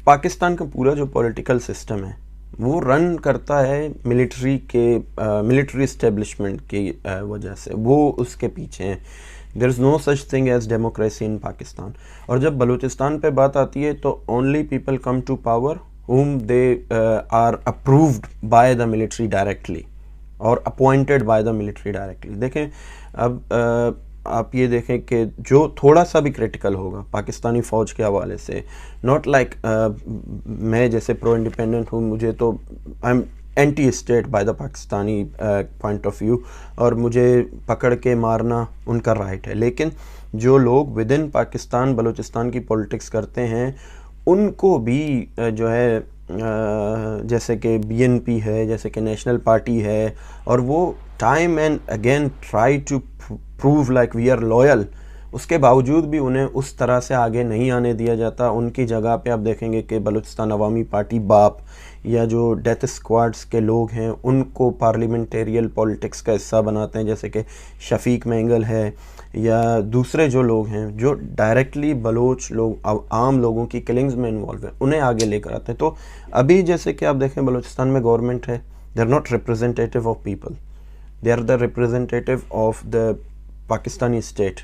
Pakistan का पूरा जो पॉलिटिकल सिस्टम है वो रन करता है मिलिट्री इस्टेब्लिशमेंट की वजह से, वो उसके पीछे हैं। There is no such thing as democracy in Pakistan. और जब बलूचिस्तान पे बात आती है तो only people come to power whom they are approved by the military directly और appointed by the military directly। देखें अब आप ये देखें कि जो थोड़ा सा भी क्रिटिकल होगा पाकिस्तानी फ़ौज के हवाले से, नॉट लाइक मैं जैसे प्रो इंडिपेंडेंट हूँ, मुझे तो I am anti state by the Pakistani point of view, और मुझे पकड़ के मारना उनका राइट है। लेकिन जो लोग विद इन पाकिस्तान बलूचिस्तान की पॉलिटिक्स करते हैं उनको भी जो है जैसे कि बीएनपी है, जैसे कि नेशनल पार्टी है, और वो time and again try to prove like we are loyal, उसके बावजूद भी उन्हें उस तरह से आगे नहीं आने दिया जाता। उनकी जगह पे आप देखेंगे कि बलूचिस्तान अवामी पार्टी बाप या जो डेथ स्क्वाड्स के लोग हैं उनको पार्लियामेंटेरियल पॉलिटिक्स का हिस्सा बनाते हैं, जैसे कि शफीक मेंगल है या दूसरे जो लोग हैं जो डायरेक्टली बलोच लोग आम लोगों की किलिंग्स में इन्वॉल्व हैं, उन्हें आगे लेकर आते हैं। तो अभी जैसे कि आप देखें बलूचिस्तान में गवर्नमेंट है, they are not representative of people, they are the representative of the Pakistani state.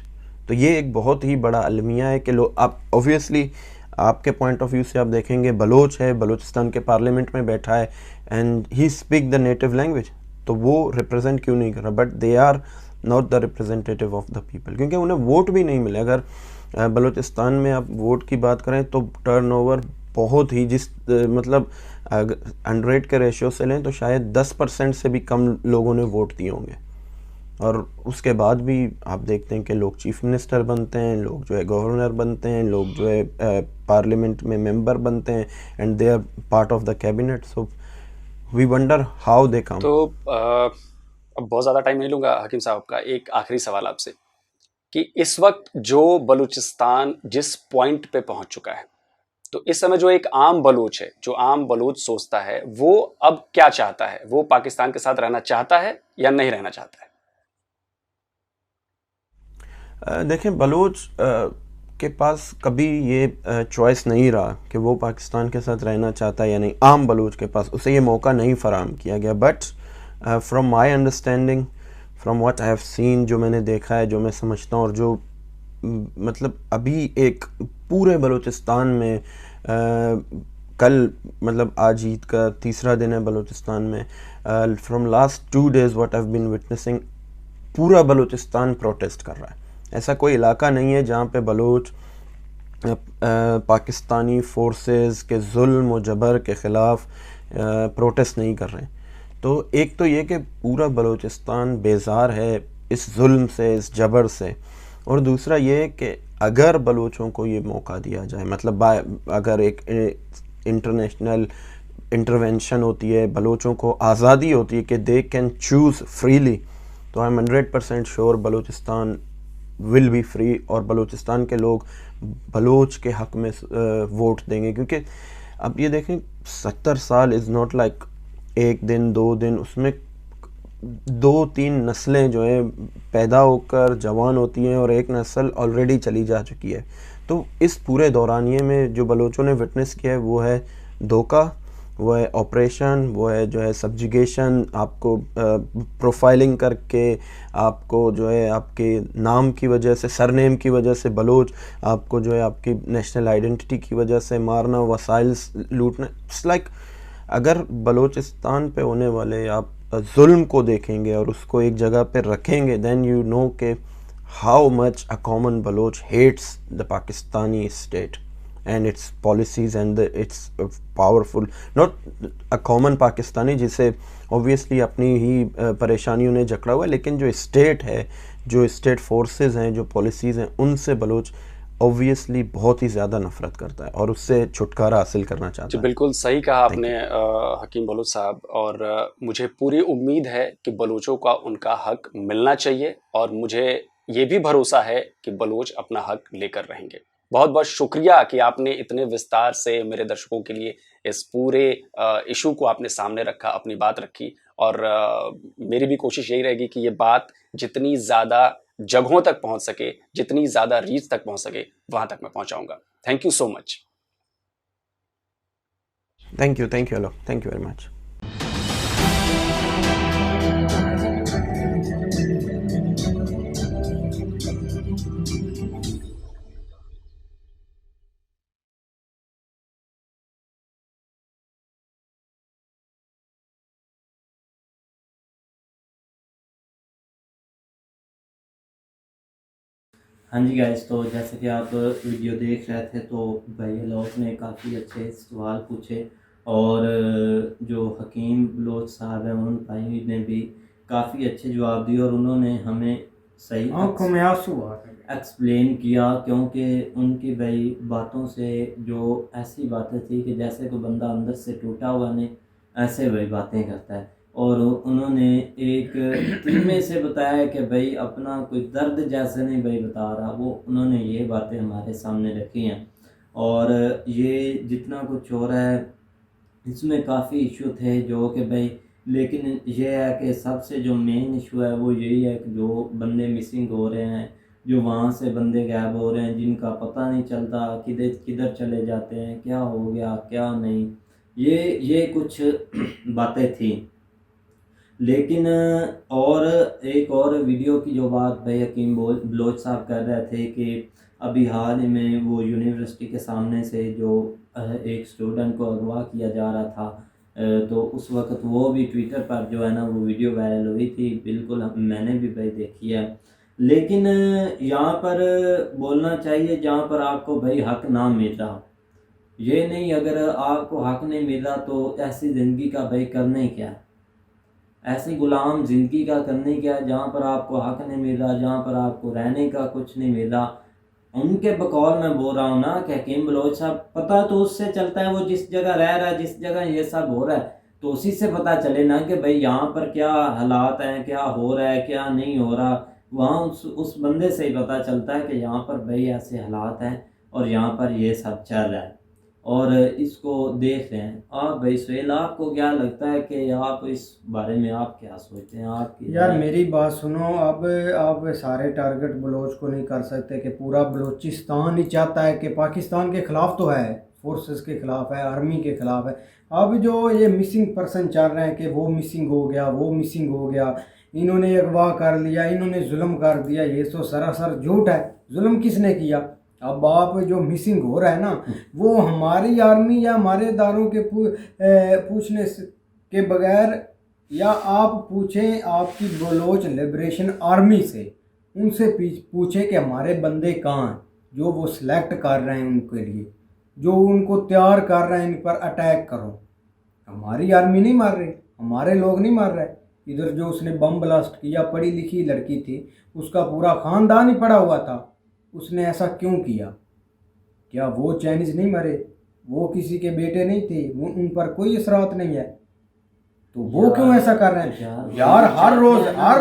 तो ये एक बहुत ही बड़ा अलमिया है कि लोग, आप ऑब्वियसली आपके पॉइंट ऑफ व्यू से आप देखेंगे, बलोच है, बलूचिस्तान के पार्लियामेंट में बैठा है and he speak the native language, तो वो रिप्रेजेंट क्यों नहीं कर रहा? But they are not the representative of the people, क्योंकि उन्हें वोट भी नहीं मिले। अगर बलूचिस्तान में आप वोट की बात करें तो टर्नओवर बहुत ही, मतलब 100 के रेशियो से लें तो शायद 10% से भी कम लोगों ने वोट दिए होंगे। और उसके बाद भी आप देखते हैं कि लोग चीफ मिनिस्टर बनते हैं, लोग जो है गवर्नर बनते हैं, लोग जो है पार्लियामेंट में मेंबर बनते हैं and they are part of the cabinet. So we wonder how they come. तो अब बहुत ज़्यादा टाइम नहीं लूँगा हकीम साहब का, एक आखिरी सवाल आपसे कि इस वक्त जो बलूचिस्तान जिस पॉइंट पे पहुंच चुका है, तो इस समय जो एक आम बलूच है, जो आम बलूच सोचता है, वो अब क्या चाहता है? वो पाकिस्तान के साथ रहना चाहता है या नहीं रहना चाहता है? देखें, बलूच के पास कभी ये चॉइस नहीं रहा कि वो पाकिस्तान के साथ रहना चाहता है या नहीं। आम बलूच के पास उसे ये मौका नहीं फराहम किया गया। But from my understanding, from what I have seen, जो मैंने देखा है, जो मैं समझता हूँ, और जो मतलब अभी एक पूरे बलूचिस्तान में कल, मतलब आज ईद का तीसरा दिन है बलूचिस्तान में, from last 2 days what I have been witnessing, पूरा बलूचिस्तान प्रोटेस्ट कर रहा है। ऐसा कोई इलाका नहीं है जहाँ पे बलूच पाकिस्तानी फोर्सेस के जुल्म और जबर के ख़िलाफ़ प्रोटेस्ट नहीं कर रहे हैं। तो एक तो ये कि पूरा बलूचिस्तान बेजार है इस जुल्म से, इस जबर से, और दूसरा ये कि अगर बलूचों को ये मौका दिया जाए, मतलब अगर एक इंटरनेशनल इंटरवेंशन होती है, बलूचों को आज़ादी होती है कि दे कैन चूज़ फ्रीली, तो I am 100% sure Balochistan will be free और बलूचिस्तान के लोग बलूच के हक़ में वोट देंगे। क्योंकि अब ये देखें, 70 साल इज़ नॉट लाइक 1 दिन 2 दिन, उसमें 2-3 नस्लें जो है पैदा होकर जवान होती हैं और एक नस्ल ऑलरेडी चली जा चुकी है। तो इस पूरे दौरानिए में जो बलूचों ने विटनेस किया है वो है धोखा, वो है ऑपरेशन, वो है जो है सब्जुगेशन, आपको प्रोफाइलिंग करके, आपको जो है आपके नाम की वजह से, सरनेम की वजह से बलूच, आपको जो है आपकी नेशनल आइडेंटिटी की वजह से मारना, वसाइल लूटना। इट्स लाइक अगर बलूचिस्तान पे होने वाले आप जुल्म को देखेंगे और उसको एक जगह पे रखेंगे, देन यू नो के how much a common Baloch hates the Pakistani state and its policies and its powerful, not a common Pakistani जिसे obviously अपनी ही परेशानियों ने जकड़ा हुआ है, लेकिन जो स्टेट है, जो स्टेट फोर्सेस हैं, जो पॉलिसीज़ हैं, उनसे बलूच ऑब्वियसली बहुत ही ज़्यादा नफरत करता है और उससे छुटकारा हासिल करना चाहता है। बिल्कुल सही कहा आपने हकीम बलूच साहब, और मुझे पूरी उम्मीद है कि बलूचों का उनका हक मिलना चाहिए, और मुझे ये भी भरोसा है कि बलूच अपना हक लेकर रहेंगे। बहुत बहुत शुक्रिया कि आपने इतने विस्तार से मेरे दर्शकों के लिए इस पूरे इशू को आपने सामने रखा, अपनी बात रखी, और मेरी भी कोशिश यही रहेगी कि ये बात जितनी ज़्यादा जगहों तक पहुंच सके, जितनी ज़्यादा रीच तक पहुंच सके, वहां तक मैं पहुंचाऊंगा। Thank you so much. Thank you Alok, thank you very much. हाँ जी गाइस, तो जैसे कि आप वीडियो देख रहे थे तो भाई अलोक ने काफ़ी अच्छे सवाल पूछे, और जो हकीम बलोच साहब हैं उन भाई ने भी काफ़ी अच्छे जवाब दिए, और उन्होंने हमें सही आंखों में आंसू आ गए। एक्सप्लेन किया, क्योंकि उनकी भाई बातों से जो ऐसी बातें थी कि जैसे कोई बंदा अंदर से टूटा हुआ नहीं, ऐसे भाई बातें करता है। और उन्होंने एक तिनमे से बताया कि भाई अपना कोई दर्द जैसे नहीं भाई बता रहा, वो उन्होंने ये बातें हमारे सामने रखी हैं। और ये जितना कुछ हो रहा है इसमें काफ़ी इशू थे जो कि भाई, लेकिन ये है कि सबसे जो मेन इशू है वो यही है कि जो बंदे मिसिंग हो रहे हैं, जो वहाँ से बंदे गायब हो रहे हैं, जिनका पता नहीं चलता किधर किधर चले जाते हैं, क्या हो गया क्या नहीं, ये कुछ बातें थी। लेकिन और एक और वीडियो की जो बात भाई हकीम बलोच साहब कर रहे थे कि अभी हाल ही में वो यूनिवर्सिटी के सामने से जो एक स्टूडेंट को अगवा किया जा रहा था, तो उस वक्त वो भी ट्विटर पर जो है ना वो वीडियो वायरल हुई थी, बिल्कुल मैंने भी भाई देखी है। लेकिन यहाँ पर बोलना चाहिए जहाँ पर आपको भाई हक ना मिल रहा, ये नहीं अगर आपको हक नहीं मिल रहा तो ऐसी ज़िंदगी का भाई करने क्या, ऐसी गुलाम ज़िंदगी का करने क्या जहाँ पर आपको हक नहीं मिल रहा, जहाँ पर आपको रहने का कुछ नहीं मिल रहा। उनके बकौल मैं बोल रहा हूँ ना कि हकीम बलोच साहब, पता तो उससे चलता है वो जिस जगह रह रहा है, जिस जगह ये सब हो रहा है, तो उसी से पता चले ना कि भाई यहाँ पर क्या हालात हैं, क्या हो रहा है, क्या नहीं हो रहा। वहाँ उस बंदे से ही पता चलता है कि यहाँ पर भाई ऐसे हालात हैं और यहाँ पर ये सब चल रहा है और इसको देख रहे हैं। आप भाई सुहेल, आपको क्या लगता है कि आप इस बारे में आप क्या सोचते हैं? आपकी यार मेरी बात सुनो, अब आप सारे टारगेट बलोच को नहीं कर सकते कि पूरा बलोचिस्तान ही चाहता है कि पाकिस्तान के ख़िलाफ़ तो है, फोर्सेस के ख़िलाफ़ है, आर्मी के ख़िलाफ़ है। अब जो ये मिसिंग पर्सन चल रहे हैं कि वो मिसिंग हो गया, वो मिसिंग हो गया, इन्होंने अगवा कर लिया, इन्होंने जुल्म कर दिया, ये तो सरासर झूठ है। जुल्म किसने किया? अब आप जो मिसिंग हो रहा है ना, वो हमारी आर्मी या हमारे इदारों के पूछने के बगैर, या आप पूछें आपकी बलोच लिबरेशन आर्मी से, उनसे पूछें कि हमारे बंदे कहाँ हैं जो वो सिलेक्ट कर रहे हैं उनके लिए, जो उनको तैयार कर रहे हैं इन पर अटैक करो। हमारी आर्मी नहीं मार रही, हमारे लोग नहीं मार रहे। इधर जो उसने बम ब्लास्ट किया, पढ़ी लिखी लड़की थी, उसका पूरा ख़ानदान ही पड़ा हुआ था, उसने ऐसा क्यों किया? क्या वो चाइनीज़ नहीं मरे? वो किसी के बेटे नहीं थे? वो उन पर कोई असरात नहीं है, तो वो क्यों ऐसा कर रहे हैं? यार हर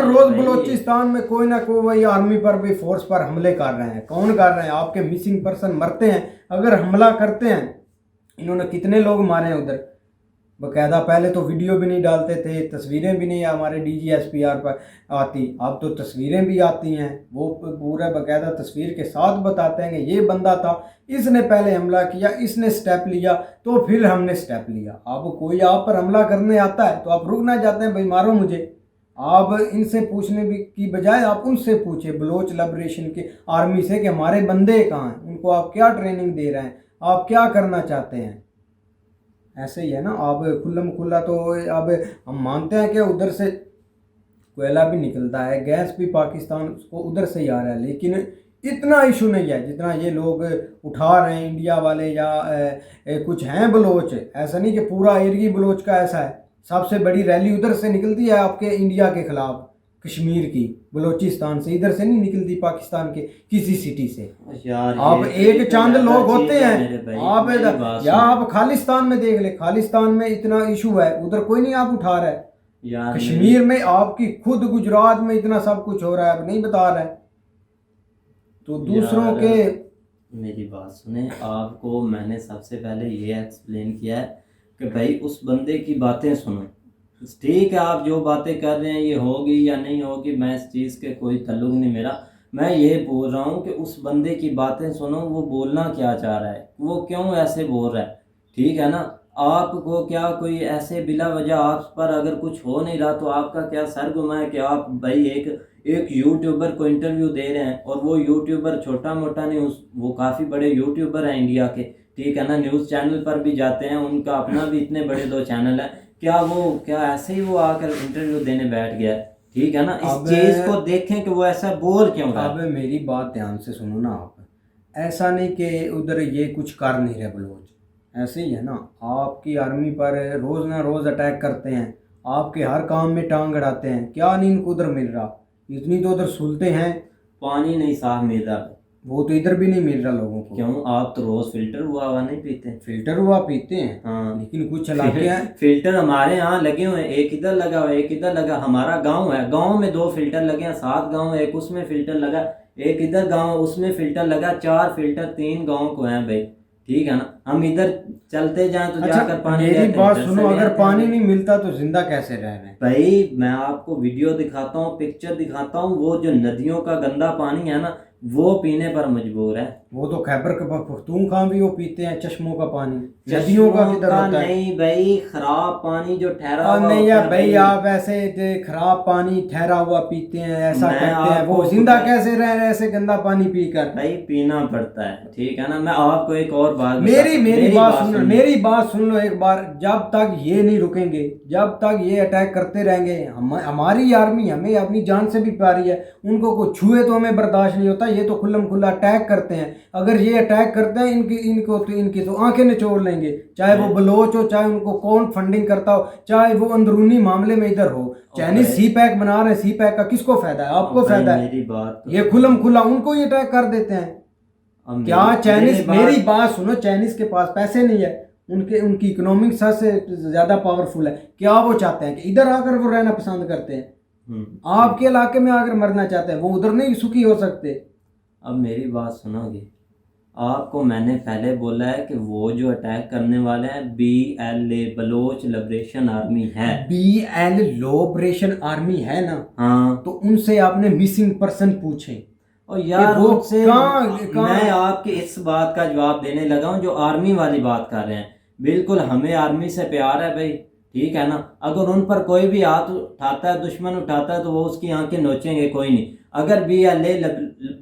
रोज बलोचिस्तान में कोई ना कोई वही आर्मी पर भी, फोर्स पर हमले कर रहे हैं। कौन कर रहे हैं? आपके मिसिंग पर्सन मरते हैं। अगर हमला करते हैं, इन्होंने कितने लोग मारे हैं उधर, बकायदा पहले तो वीडियो भी नहीं डालते थे, तस्वीरें भी नहीं हमारे DGSPR पर आती, अब तो तस्वीरें भी आती हैं, वो पूरा बकायदा तस्वीर के साथ बताते हैं कि ये बंदा था, इसने पहले हमला किया, इसने स्टेप लिया, तो फिर हमने स्टेप लिया। अब कोई आप पर हमला करने आता है तो आप रुक ना जाते हैं, भाई मारो मुझे। आप इनसे पूछने की बजाय आप उनसे पूछे, बलोच लिबरेशन के आर्मी से, कि हमारे बंदे कहाँ हैं, उनको आप क्या ट्रेनिंग दे रहे हैं, आप क्या करना चाहते हैं। ऐसे ही है ना, अब खुल्लम खुल्ला तो अब हम मानते हैं कि उधर से कोयला भी निकलता है, गैस भी पाकिस्तान को उधर से ही आ रहा है, लेकिन इतना इशू नहीं है जितना ये लोग उठा रहे हैं इंडिया वाले, या कुछ हैं बलोच। ऐसा नहीं कि पूरा एरिया बलोच का ऐसा है। सबसे बड़ी रैली उधर से निकलती है आपके इंडिया के ख़िलाफ़, कश्मीर की, बलोचिस्तान से, इधर से नहीं निकलती पाकिस्तान के किसी सिटी से। यार आप एक चंद लोग होते हैं, आप या आप खालिस्तान में देख ले, खालिस्तान में इतना इशू है, उधर कोई नहीं आप उठा रहा है। कश्मीर में आपकी खुद गुजरात में इतना सब कुछ हो रहा है, अब नहीं बता रहा है, तो दूसरों के। मेरी बात सुने, आपको मैंने सबसे पहले ये एक्सप्लेन किया है कि भाई उस बंदे की बातें सुनो। ठीक है, आप जो बातें कर रहे हैं ये होगी या नहीं होगी, मैं इस चीज़ के कोई तल्लुक नहीं मेरा। मैं ये बोल रहा हूँ कि उस बंदे की बातें सुनो, वो बोलना क्या चाह रहा है, वो क्यों ऐसे बोल रहा है। ठीक है ना, आपको क्या कोई ऐसे बिला वजह आप पर अगर कुछ हो नहीं रहा तो आपका क्या सर गुमा है कि आप भाई एक यूट्यूबर को इंटरव्यू दे रहे हैं, और वो यूट्यूबर छोटा मोटा नहीं, वो काफ़ी बड़े यूट्यूबर हैं इंडिया के। ठीक है ना, न्यूज़ चैनल पर भी जाते हैं, उनका अपना भी इतने बड़े 2 चैनल है। क्या ऐसे ही वो आकर इंटरव्यू देने बैठ गया? ठीक है ना, इस चीज़ को देखें कि वो ऐसा बोल क्यों रहा है। अब मेरी बात ध्यान से सुनो ना आप, ऐसा नहीं कि उधर ये कुछ कर नहीं रहे बलोच, ऐसे ही है ना। आपकी आर्मी पर रोज़ ना रोज़ अटैक करते हैं, आपके हर काम में टांग अड़ाते हैं, क्या नहीं इनको उधर मिल रहा? इतनी तो उधर सुलते हैं, पानी नहीं साफ मिल रहा, वो तो इधर भी नहीं मिल रहा लोगों को। क्यों? आप तो रोज फिल्टर हुआ नहीं पीते? फिल्टर हुआ पीते हैं, हाँ, लेकिन कुछ इलाके हैं फिल्टर हमारे यहाँ लगे हुए हैं, एक इधर लगा हुआ, एक इधर लगा। हमारा गांव है, गांव में 2 फिल्टर लगे हैं, 7 गांव, एक उसमें फिल्टर लगा, एक इधर गांव उसमें फिल्टर लगा, 4 फिल्टर 3 गाँव को हैं भाई। ठीक है ना, हम इधर चलते जाएं तो जाकर पानी। मेरी बात सुनो, अगर पानी नहीं मिलता तो जिंदा कैसे रह रहे हैं भाई? मैं आपको वीडियो दिखाता हूँ, पिक्चर दिखाता हूँ, वो जो नदियों का गंदा पानी है ना, वो पीने पर मजबूर है। वो तो खैबर पख्तूनख्वा भी वो पीते हैं चश्मों का पानी, नदियों का किधर होता है? नहीं भाई, खराब पानी जो ठहरा हुआ नहीं होता यार है भाई, आप ऐसे खराब पानी ठहरा हुआ पीते हैं, ऐसा मैं करते हैं, वो आपको जिंदा खुद- कैसे रह रहे हैं ऐसे गंदा पानी पीकर? भाई पीना पड़ता है, ठीक है ना। मैं आपको एक और बात मेरी मेरी बात सुन लो, सुनिए। मेरी बात सुन लो एक बार। जब तक ये नहीं रुकेंगे, जब तक ये अटैक करते रहेंगे, हमारी आर्मी हमें अपनी जान से भी प्यारी है, उनको कोई छुए तो हमें बर्दाश्त नहीं होता। ये तो खुल्लम खुल्ला अटैक करते हैं। अगर ये अटैक करते हैं, इनकी तो आंखें निचोड़ लेंगे, चाहे वो बलोच हो, चाहे उनको कौन फंडिंग करता हो, चाहे वो अंदरूनी मामले में इधर हो। चाइनीज सी पैक बना रहे हैं, सी पैक का किसको फायदा है? आपको भाई फायदा है। मेरी बात तो ये खुल्लम खुल्ला उनको ही अटैक कर देते हैं। अब क्या चाइनीज, मेरी मेरी बात सुनो, चाइनीज के पास पैसे नहीं है, उनकी इकोनॉमिक सबसे ज्यादा पावरफुल है। क्या वो चाहते हैं कि इधर आकर वो रहना पसंद करते हैं? आपके इलाके में आकर मरना चाहते हैं, वो उधर नहीं सुखी हो सकते? अब मेरी बात सुनोगे? आपको मैंने पहले बोला है कि वो जो अटैक करने वाले हैं BLA बलोच लिबरेशन आर्मी है। BL लिबरेशन आर्मी है ना? हाँ, तो उनसे आपने मिसिंग पर्सन पूछे और यार वो उनसे कहाँ- मैं आपके इस बात का जवाब देने लगा हूँ जो आर्मी वाली बात कर रहे हैं। बिल्कुल हमें आर्मी से प्यार है भाई, ठीक है ना। अगर उन पर कोई भी हाथ उठाता है, दुश्मन उठाता है, तो वो उसकी आंखें नोचेंगे, कोई नहीं। अगर BLA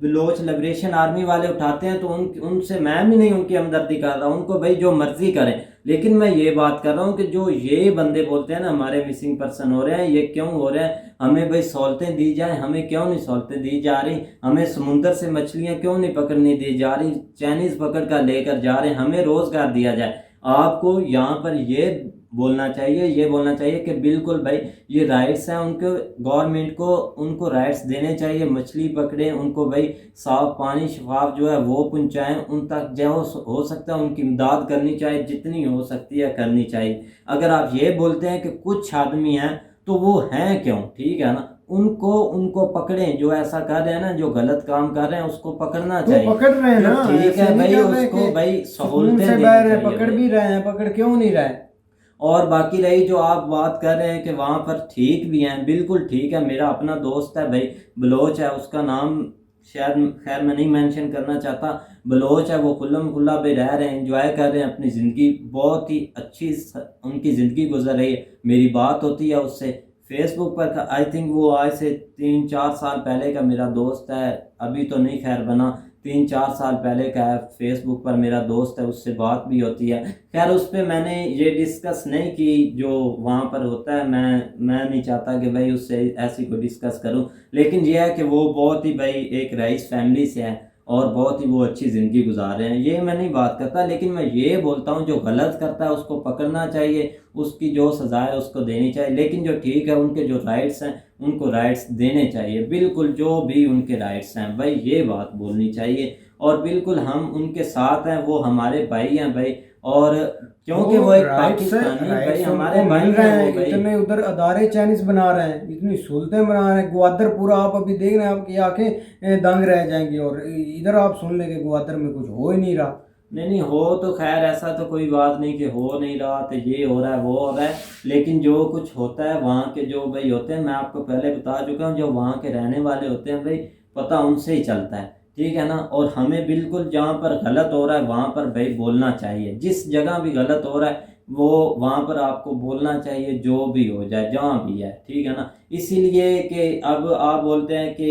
बलोच लिबरेशन आर्मी वाले उठाते हैं तो उनसे मैं भी नहीं उनकी हमदर्दी कर रहा हूँ, उनको भाई जो मर्जी करें। लेकिन मैं ये बात कर रहा हूँ कि जो ये बंदे बोलते हैं ना हमारे मिसिंग पर्सन हो रहे हैं, ये क्यों हो रहे हैं? हमें भाई सहूलतें दी जाए, हमें क्यों नहीं सहूलतें दी जा रही? हमें समुंदर से मछलियाँ क्यों नहीं पकड़नी दी जा रही? चाइनीज़ पकड़ कर लेकर जा रहे हैं, हमें रोज़गार दिया जाए। आपको यहाँ पर ये बोलना चाहिए कि बिल्कुल भाई ये राइट्स हैं उनके, गवर्नमेंट को उनको राइट्स देने चाहिए। मछली पकड़ें, उनको भाई साफ पानी शफाफ जो है वो पहुंचाएं, उन तक जो हो सकता है उनकी इमदाद करनी चाहिए, जितनी हो सकती है करनी चाहिए। अगर आप ये बोलते हैं कि कुछ आदमी हैं, तो वो हैं क्यों? ठीक है ना, उनको पकड़ें, जो ऐसा कर रहे हैं ना, जो गलत काम कर रहे हैं उसको पकड़ना तो चाहिए। पकड़ रहे हैं ना, ठीक है ऐसे नहीं भाई, कर रहे उसको कि भाई सुकून सहूलतें से देनी बह रहे, चाहिए पकड़ भाई। भी रहे हैं, पकड़ क्यों नहीं रहे? और बाकी रही जो आप बात कर रहे हैं कि वहाँ पर ठीक भी हैं, बिल्कुल ठीक है। मेरा अपना दोस्त है भाई, बलोच है, उसका नाम शायद खैर मैं नहीं मेंशन करना चाहता। बलोच है, वो खुल्लम खुल्ला पे रह रहे हैं, एंजॉय कर रहे हैं अपनी ज़िंदगी, बहुत ही अच्छी उनकी ज़िंदगी गुजर रही है। मेरी बात होती है उससे फेसबुक पर, आई थिंक वो आज से 3-4 साल पहले का मेरा दोस्त है, अभी तो नहीं खैर बना, 3-4 साल पहले का है। फेसबुक पर मेरा दोस्त है, उससे बात भी होती है। खैर उस पर मैंने ये डिस्कस नहीं की जो वहाँ पर होता है, मैं नहीं चाहता कि भाई उससे ऐसी कोई डिस्कस करूँ। लेकिन यह है कि वो बहुत ही भाई एक रईस फैमिली से है और बहुत ही वो अच्छी ज़िंदगी गुजार रहे हैं, ये मैं नहीं बात करता। लेकिन मैं ये बोलता हूँ जो गलत करता है उसको पकड़ना चाहिए, उसकी जो सज़ा है उसको देनी चाहिए। लेकिन जो ठीक है, उनके जो राइट्स हैं उनको राइट्स देने चाहिए, बिल्कुल जो भी उनके राइट्स हैं भाई, ये बात बोलनी चाहिए। और बिल्कुल हम उनके साथ हैं, वो हमारे भाई हैं भाई। और क्योंकि वो एक पाकिस्तानी भाई हमारे मिल भाई रहे हैं, हैं, वो भाई इतने उधर अदारे चाइनीज बना रहे हैं, इतनी सहूलतें बना रहे हैं। ग्वादर पूरा आप अभी देख रहे हैं, आपकी आंखें दंग रह जाएंगी। और इधर आप सुन लेंगे ग्वादर में कुछ हो ही नहीं रहा। नहीं हो तो खैर ऐसा तो कोई बात नहीं कि हो नहीं रहा, तो ये हो रहा है वो हो रहा है। लेकिन जो कुछ होता है वहाँ के जो भाई होते हैं, मैं आपको पहले बता चुका हूँ, जो वहाँ के रहने वाले होते हैं भाई, पता उनसे ही चलता है, ठीक है ना। और हमें बिल्कुल जहाँ पर गलत हो रहा है वहाँ पर भाई बोलना चाहिए, जिस जगह भी गलत हो रहा है वो वहाँ पर आपको बोलना चाहिए, जो भी हो जाए जहाँ भी है, ठीक है ना। इसीलिए कि अब आप बोलते हैं कि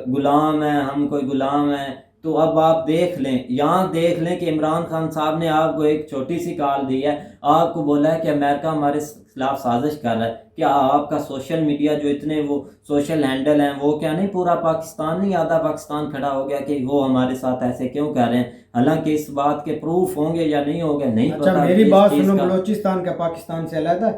गुलाम है हम, कोई गुलाम है, तो अब आप देख लें, यहाँ देख लें कि इमरान खान साहब ने आपको एक छोटी सी कॉल दी है, आपको बोला है कि अमेरिका हमारे खिलाफ साजिश कर रहा है। क्या आपका सोशल मीडिया जो इतने वो सोशल हैंडल हैं, वो क्या नहीं पूरा पाकिस्तान नहीं, आधा पाकिस्तान खड़ा हो गया कि वो हमारे साथ ऐसे क्यों कर रहे हैं? हालांकि इस बात के प्रूफ होंगे या नहीं होंगे नहीं अच्छा पता। मेरी बात सुनो, बलोचिस्तान का पाकिस्तान से अलग है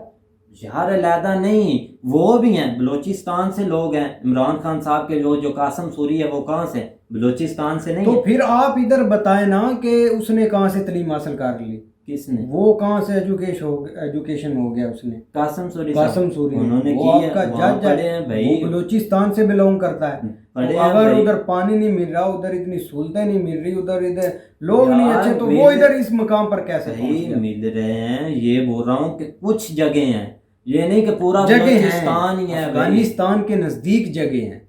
यार? अलहदा नहीं, वो भी हैं, बलोचिस्तान से लोग हैं। इमरान खान साहब के जो कासम सूरी है वो कहाँ से? बलोचिस्तान से नहीं तो है। फिर आप इधर बताएं ना कि उसने कहाँ से तालीम हासिल कर ली, किसने? वो कहाँ से एजुकेशन हो गया उसने? कासम सूरी कासम सूरी उन्होंने वो की है, आपका वहाँ जज पढ़े हैं भाई। वो बलूचिस्तान से बिलोंग करता है। पढ़े तो हैं अगर भाई। उधर पानी नहीं मिल रहा, उधर इतनी सहूलतें नहीं मिल रही, उधर इधर लोग नहीं यार, अच्छे, तो मिल- वो इधर इस मुकाम पर कैसे पहुंच भाई गया? मिल रहे हैं, ये बोल रहा हूँ कि कुछ जगह हैं, ये नहीं कि पूरा जगह बलूचिस्तान ही है, है भाई। अफगानिस्तान के नजदीक जगह हैं,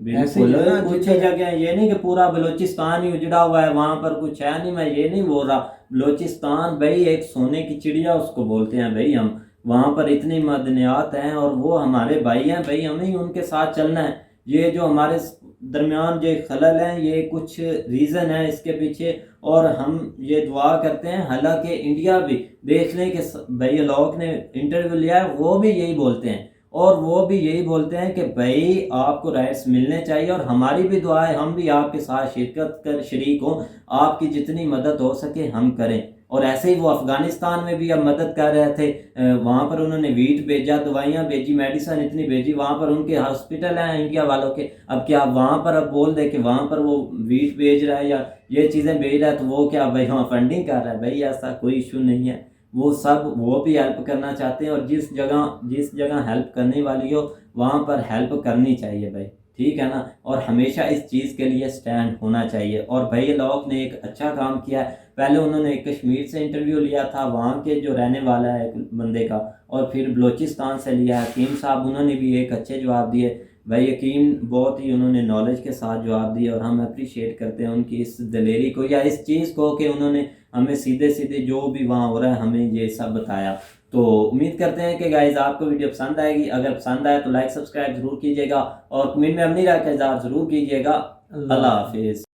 ऐसे ही बिल्कुल, है ना, कुछ जिधर- जगह ये नहीं कि पूरा बलूचिस्तान ही उजड़ा हुआ है, वहां पर कुछ है नहीं, मैं ये नहीं बोल रहा। बलूचिस्तान भाई एक सोने की चिड़िया उसको बोलते हैं भाई हम, वहां पर इतनी मदनियात हैं और वो हमारे भाई हैं भाई, हमें ही उनके साथ चलना है। ये जो हमारे दरमियान जो खलल हैं, ये कुछ रीज़न है इसके पीछे, और हम ये दुआ करते हैं। हालांकि इंडिया भी देख लें कि भाई लोग ने इंटरव्यू लिया है, वो भी यही बोलते हैं, और वो भी यही बोलते हैं कि भाई आपको राइट्स मिलने चाहिए, और हमारी भी दुआ है हम भी आपके साथ शिरकत कर शरीक हों, आपकी जितनी मदद हो सके हम करें। और ऐसे ही वो अफ़गानिस्तान में भी अब मदद कर रहे थे, वहाँ पर उन्होंने वीट भेजा, दवाइयाँ भेजी, मेडिसन इतनी भेजी, वहाँ पर उनके हॉस्पिटल हैं इंडिया वालों के। अब क्या वहाँ पर अब बोल दे कि वहाँ पर वो वीट भेज रहा है या ये चीज़ें भेज रहा है, तो वो क्या भाई वहाँ फंडिंग कर रहा है? भाई ऐसा कोई इशू नहीं है, वो सब वो भी हेल्प करना चाहते हैं, और जिस जगह हेल्प करने वाली हो वहाँ पर हेल्प करनी चाहिए भाई, ठीक है ना। और हमेशा इस चीज़ के लिए स्टैंड होना चाहिए। और भाई लोग ने एक अच्छा काम किया है, पहले उन्होंने कश्मीर से इंटरव्यू लिया था, वहाँ के जो रहने वाला है एक बंदे का, और फिर बलूचिस्तान से लिया है हकीम साहब, उन्होंने भी एक अच्छे जवाब दिए भाई। यकीन बहुत ही उन्होंने नॉलेज के साथ जवाब दिए, और हम अप्रिशिएट करते हैं उनकी इस दलेरी को या इस चीज़ को कि उन्होंने हमें सीधे सीधे जो भी वहाँ हो रहा है हमें ये सब बताया। तो उम्मीद करते हैं कि गाइज आपको वीडियो पसंद आएगी। अगर पसंद आए तो लाइक सब्सक्राइब जरूर कीजिएगा, और कमेंट में अपनी राय का इज़हार ज़रूर कीजिएगा। अल्लाह हाफिज़।